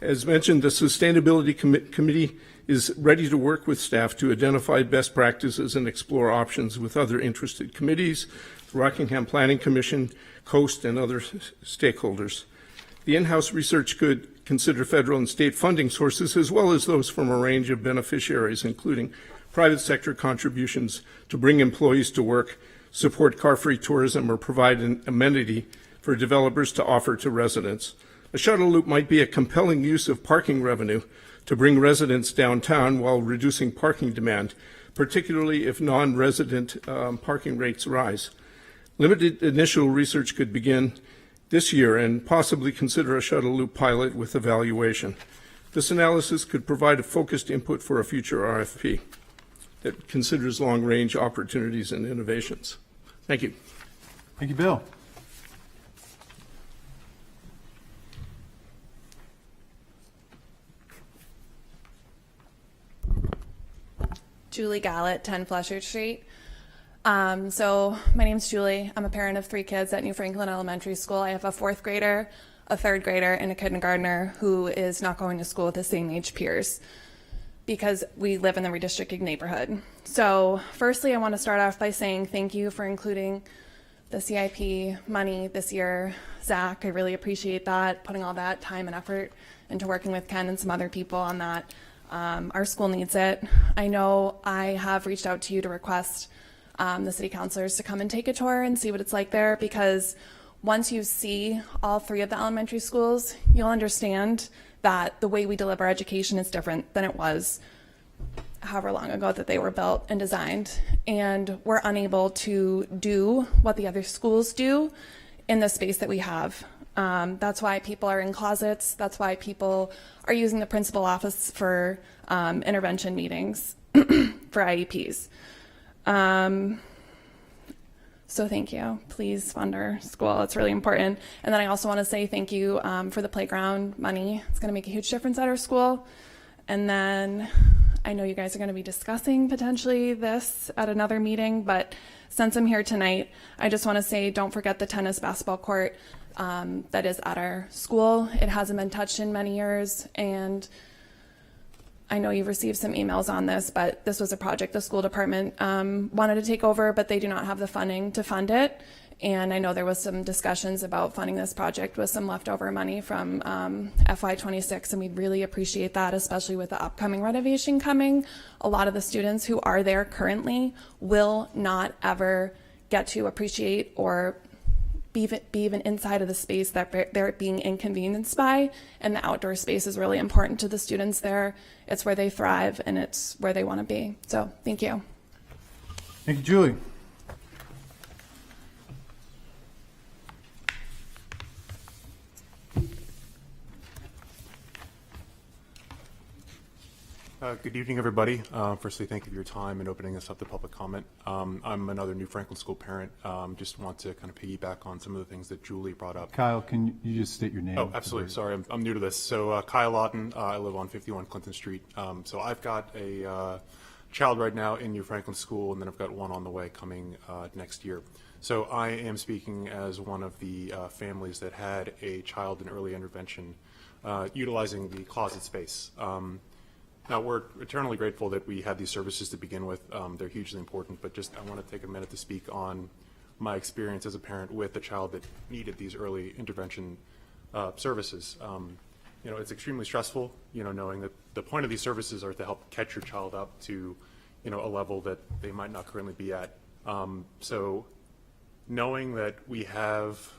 As mentioned, the Sustainability Committee is ready to work with staff to identify best practices and explore options with other interested committees, the Rockingham Planning Commission, Coast, and other stakeholders. The in-house research could consider federal and state funding sources as well as those from a range of beneficiaries, including private sector contributions to bring employees to work, support car-free tourism, or provide an amenity for developers to offer to residents. A shuttle loop might be a compelling use of parking revenue to bring residents downtown while reducing parking demand, particularly if non-resident parking rates rise. Limited initial research could begin this year and possibly consider a shuttle loop pilot with evaluation. This analysis could provide a focused input for a future RFP that considers long-range opportunities and innovations. Thank you. Thank you, Bill. Julie Gallett, 10 Fletcher Street. So my name's Julie. I'm a parent of 3 kids at New Franklin Elementary School. I have a 4th grader, a 3rd grader, and a kindergartner who is not going to school with the same age peers because we live in the redistricting neighborhood. So firstly, I want to start off by saying thank you for including the CIP money this year. Zach, I really appreciate that, putting all that time and effort into working with Ken and some other people on that. Our school needs it. I know I have reached out to you to request the city councilors to come and take a tour and see what it's like there, because once you see all 3 of the elementary schools, you'll understand that the way we deliver education is different than it was however long ago that they were built and designed. And we're unable to do what the other schools do in the space that we have. That's why people are in closets. That's why people are using the principal office for intervention meetings for IEPs. So thank you. Please fund our school. It's really important. And then I also want to say thank you for the playground money. It's going to make a huge difference at our school. And then I know you guys are going to be discussing potentially this at another meeting, but since I'm here tonight, I just want to say don't forget the tennis basketball court that is at our school. It hasn't been touched in many years, and I know you've received some emails on this, but this was a project the school department wanted to take over, but they do not have the funding to fund it. And I know there was some discussions about funding this project with some leftover money from FY26, and we'd really appreciate that, especially with the upcoming renovation coming. A lot of the students who are there currently will not ever get to appreciate or be even inside of the space that they're being inconvenienced by, and the outdoor space is really important to the students there. It's where they thrive, and it's where they want to be. So thank you. Thank you, Julie. Good evening, everybody. Firstly, thank you for your time and opening us up to public comment. I'm another New Franklin School parent. Just want to kind of piggyback on some of the things that Julie brought up. Kyle, can you just state your name? Oh, absolutely. Sorry, I'm new to this. So Kyle Lawton, I live on 51 Clinton Street. So I've got a child right now in New Franklin School, and then I've got one on the way coming next year. So I am speaking as one of the families that had a child in early intervention utilizing the closet space. Now, we're eternally grateful that we had these services to begin with. They're hugely important, but just I want to take a minute to speak on my experience as a parent with a child that needed these early intervention services. You know, it's extremely stressful, you know, knowing that the point of these services are to help catch your child up to, you know, a level that they might not currently be at. So knowing that we have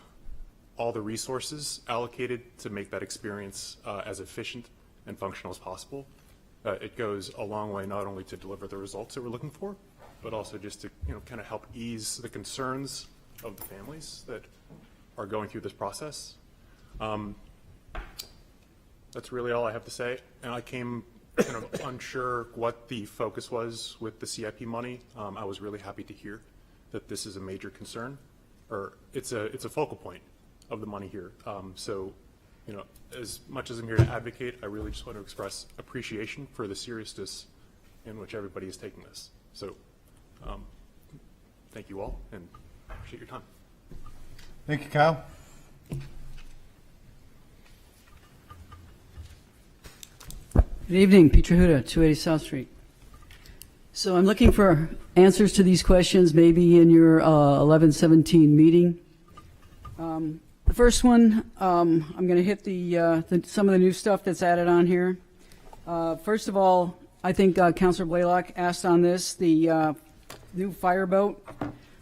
all the resources allocated to make that experience as efficient and functional as possible, it goes a long way not only to deliver the results that we're looking for, but also just to, you know, kind of help ease the concerns of the families that are going through this process. That's really all I have to say. And I came kind of unsure what the focus was with the CIP money. I was really happy to hear that this is a major concern, or it's a focal point of the money here. So, you know, as much as I'm here to advocate, I really just want to express appreciation for the seriousness in which everybody is taking this. So, thank you all, and appreciate your time. Thank you, Kyle. Good evening, Peter Huda, 280 South Street. So I'm looking for answers to these questions, maybe in your 11/17 meeting. The first one, I'm going to hit some of the new stuff that's added on here. First of all, I think Councilor Blaylock asked on this, the new fireboat.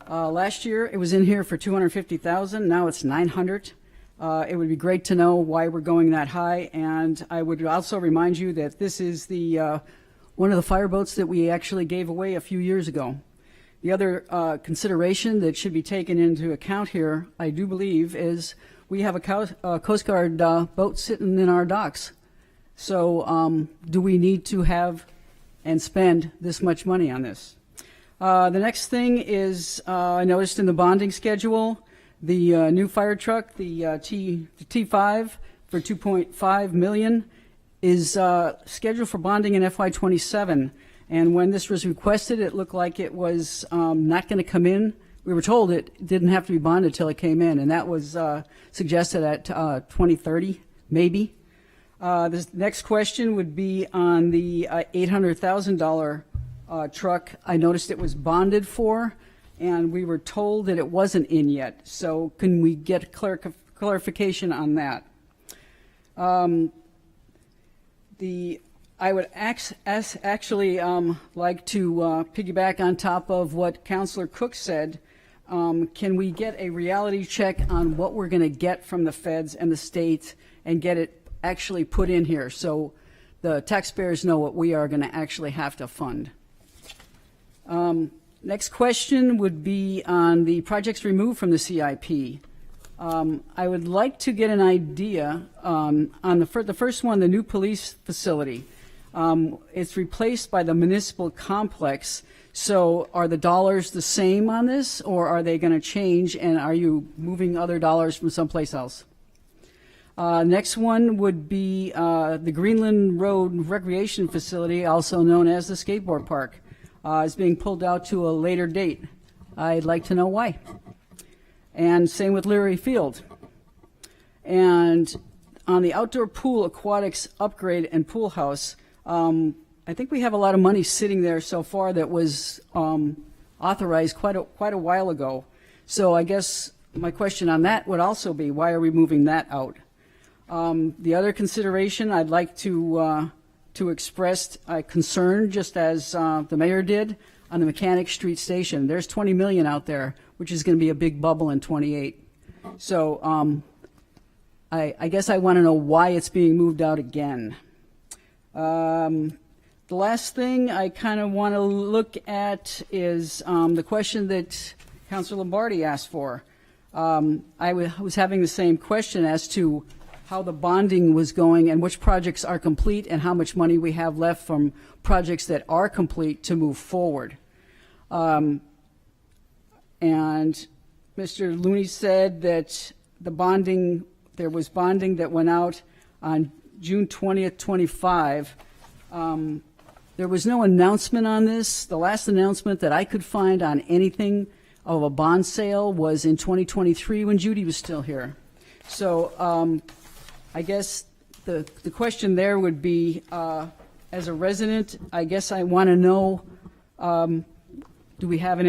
Last year, it was in here for $250,000. Now it's $900,000. It would be great to know why we're going that high, and I would also remind you that this is the one of the fireboats that we actually gave away a few years ago. The other consideration that should be taken into account here, I do believe, is we have a Coast Guard boat sitting in our docks. So do we need to have and spend this much money on this? The next thing is I noticed in the bonding schedule, the new fire truck, the T5 for $2.5 million is scheduled for bonding in FY27. And when this was requested, it looked like it was not going to come in. We were told it didn't have to be bonded till it came in, and that was suggested at 2030, maybe. This next question would be on the $800,000 truck. I noticed it was bonded for, and we were told that it wasn't in yet. So can we get clarification on that? I would actually like to piggyback on top of what Councilor Cook said. Can we get a reality check on what we're going to get from the feds and the state and get it actually put in here so the taxpayers know what we are going to actually have to fund? Next question would be on the projects removed from the CIP. I would like to get an idea on the first one, the new police facility. It's replaced by the municipal complex. So are the dollars the same on this, or are they going to change, and are you moving other dollars from someplace else? Next one would be the Greenland Road Recreation Facility, also known as the skateboard park, is being pulled out to a later date. I'd like to know why. And same with Leary Field. And on the outdoor pool aquatics upgrade and pool house, I think we have a lot of money sitting there so far that was authorized quite a while ago. So I guess my question on that would also be, why are we moving that out? The other consideration, I'd like to express a concern, just as the mayor did, on the Mechanic Street Station. There's $20 million out there, which is going to be a big bubble in '28. So I guess I want to know why it's being moved out again. The last thing I kind of want to look at is the question that Councilor Lombardi asked for. I was having the same question as to how the bonding was going and which projects are complete and how much money we have left from projects that are complete to move forward. And Mr. Looney said that the bonding, there was bonding that went out on June 20th, 25. There was no announcement on this. The last announcement that I could find on anything of a bond sale was in 2023 when Judy was still here. So I guess the question there would be, as a resident, I guess I want to know, do we have an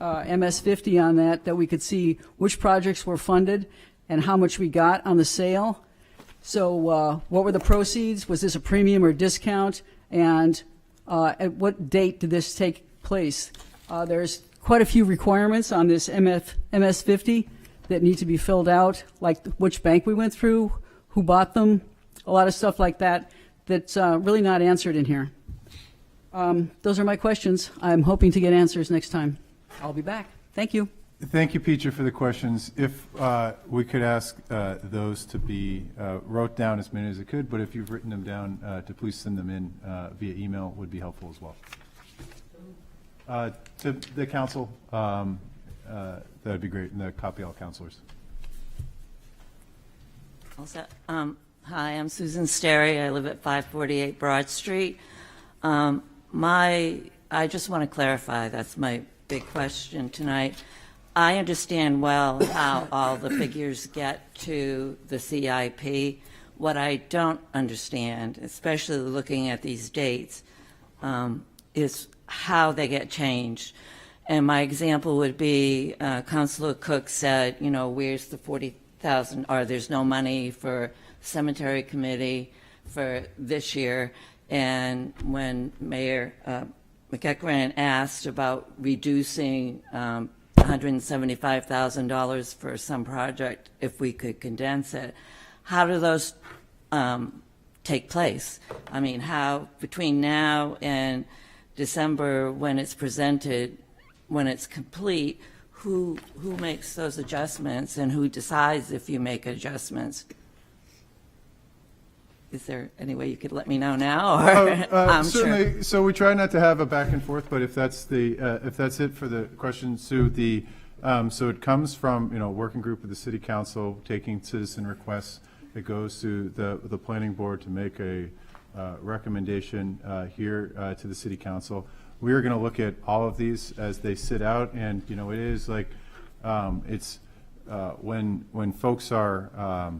MS-50 on that we could see which projects were funded and how much we got on the sale? So what were the proceeds? Was this a premium or discount? And at what date did this take place? There's quite a few requirements on this MS-50 that need to be filled out, like which bank we went through, who bought them, a lot of stuff like that that's really not answered in here. Those are my questions. I'm hoping to get answers next time. I'll be back. Thank you. Thank you, Peter, for the questions. If we could ask those to be wrote down as many as it could, but if you've written them down, to please send them in via email would be helpful as well. To the council, that would be great, and the copy all counselors. Hi, I'm Susan Sterry. I live at 548 Broad Street. I just want to clarify, that's my big question tonight. I understand well how all the figures get to the CIP. What I don't understand, especially looking at these dates, is how they get changed. And my example would be, Councilor Cook said, you know, where's the 40,000, or there's no money for cemetery committee for this year. And when Mayor McEachran asked about reducing $175,000 for some project, if we could condense it, how do those take place? I mean, how between now and December, when it's presented, when it's complete, who makes those adjustments and who decides if you make adjustments? Is there any way you could let me know now? Or I'm certainly. sure. So we try not to have a back and forth, but if that's it for the question, Sue, so it comes from, you know, working group of the city council taking citizen requests. It goes to the planning board to make a recommendation here to the city council. We are going to look at all of these as they sit out, and you know, it is like when folks are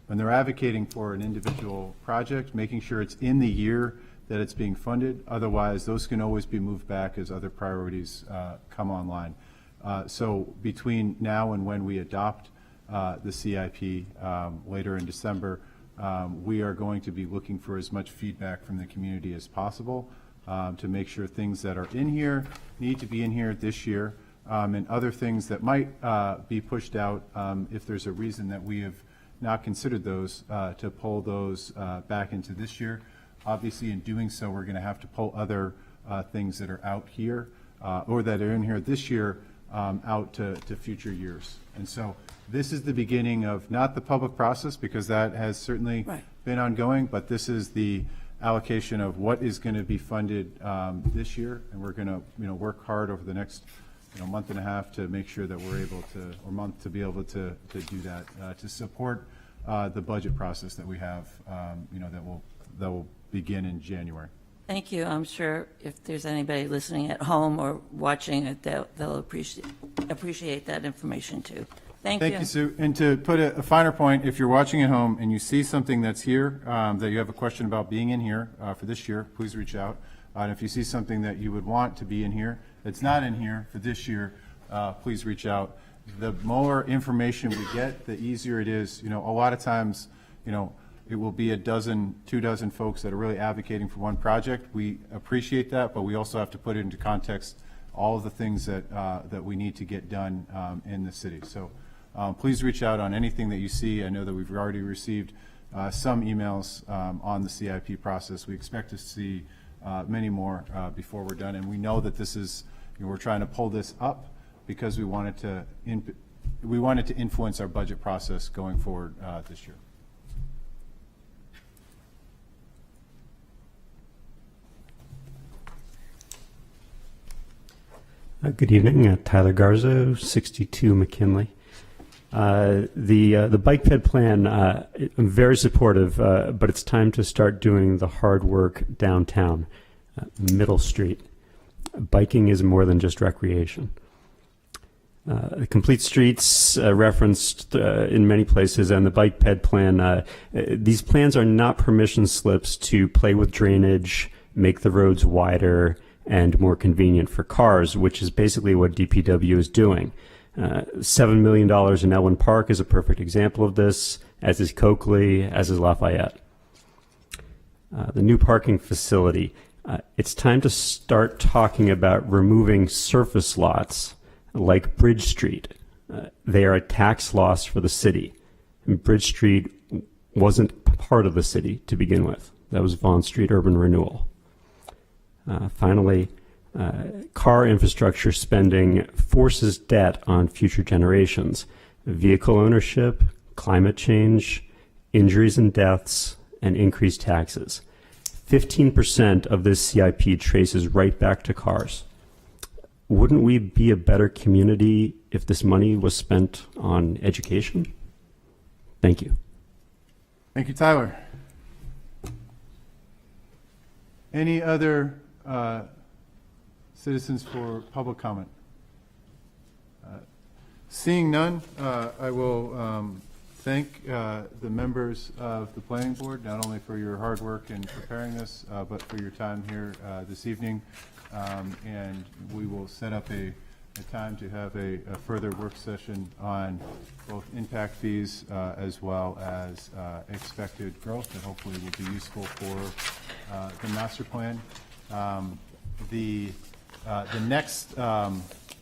when they're advocating for an individual project, making sure it's in the year that it's being funded. Otherwise, those can always be moved back as other priorities come online. So between now and when we adopt the CIP later in December, we are going to be looking for as much feedback from the community as possible to make sure things that are in here need to be in here this year, and other things that might be pushed out, if there's a reason that we have not considered those, to pull those back into this year. Obviously, in doing so, we're going to have to pull other things that are out here or that are in here this year out to future years. And so this is the beginning of not the public process, because that has certainly been ongoing, but this is the allocation of what is going to be funded this year, and we're going to, you know, work hard over the next, you know, month and a half to make sure that we're able to, or month, to be able to do that, to support the budget process that we have, you know, that will begin in January. Thank you. I'm sure if there's anybody listening at home or watching it, they'll appreciate that information too. Thank you. Thank you, Sue. And to put a finer point, if you're watching at home and you see something that's here, that you have a question about being in here for this year, please reach out. And if you see something that you would want to be in here that's not in here for this year, please reach out. The more information we get, the easier it is. You know, a lot of times, you know, it will be a dozen, 2 dozen folks that are really advocating for one project. We appreciate that, but we also have to put it into context all of the things that that we need to get done in the city. So please reach out on anything that you see. I know that we've already received some emails on the CIP process. We expect to see many more before we're done, and we know that this is, you know, we're trying to pull this up because we wanted to influence our budget process going forward this year. Good evening, Tyler Garzo, 62 McKinley. The bike ped plan, I'm very supportive, but it's time to start doing the hard work downtown, Middle Street. Biking is more than just recreation. The complete streets referenced in many places, and the bike ped plan, these plans are not permission slips to play with drainage, make the roads wider and more convenient for cars, which is basically what DPW is doing. $7 million in Elwyn Park is a perfect example of this, as is Coakley, as is Lafayette. The new parking facility, it's time to start talking about removing surface lots like Bridge Street. They are a tax loss for the city. And Bridge Street wasn't part of the city to begin with. That was Vaughan Street Urban Renewal. Finally, car infrastructure spending forces debt on future generations. Vehicle ownership, climate change, injuries and deaths, and increased taxes. 15% of this CIP traces right back to cars. Wouldn't we be a better community if this money was spent on education? Thank you. Thank you, Tyler. Any other citizens for public comment? Seeing none, I will thank the members of the planning board, not only for your hard work in preparing this, but for your time here this evening. And we will set up a time to have a further work session on both impact fees as well as expected growth that hopefully will be useful for the master plan. The next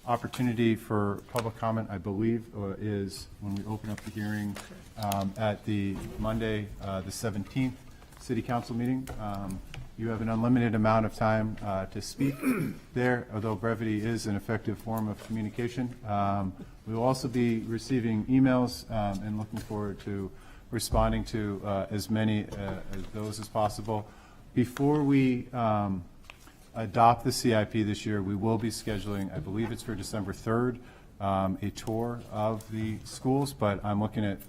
opportunity for public comment, I believe, is when we open up the hearing at the Monday, the 17th City Council meeting. You have an unlimited amount of time to speak there, although brevity is an effective form of communication. We will also be receiving emails and looking forward to responding to as many as those as possible. Before we adopt the CIP this year, we will be scheduling, I believe it's for December 3rd, a tour of the schools, but I'm looking at,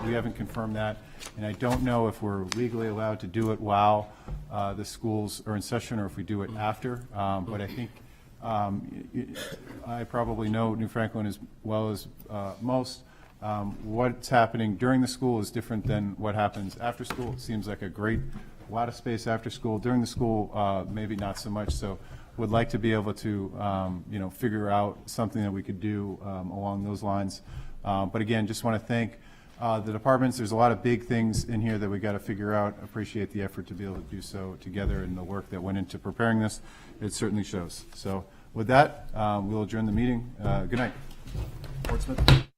we haven't confirmed that, and I don't know if we're legally allowed to do it while the schools are in session or if we do it after, but I think I probably know New Franklin as well as most. What's happening during the school is different than what happens after school. It seems like a lot of space after school. During the school, maybe not so much. So would like to be able to, figure out something that we could do along those lines. But again, just want to thank the departments. There's a lot of big things in here that we got to figure out. Appreciate the effort to be able to do so together and the work that went into preparing this. It certainly shows. So with that, we'll adjourn the meeting. Good night. Portsmouth.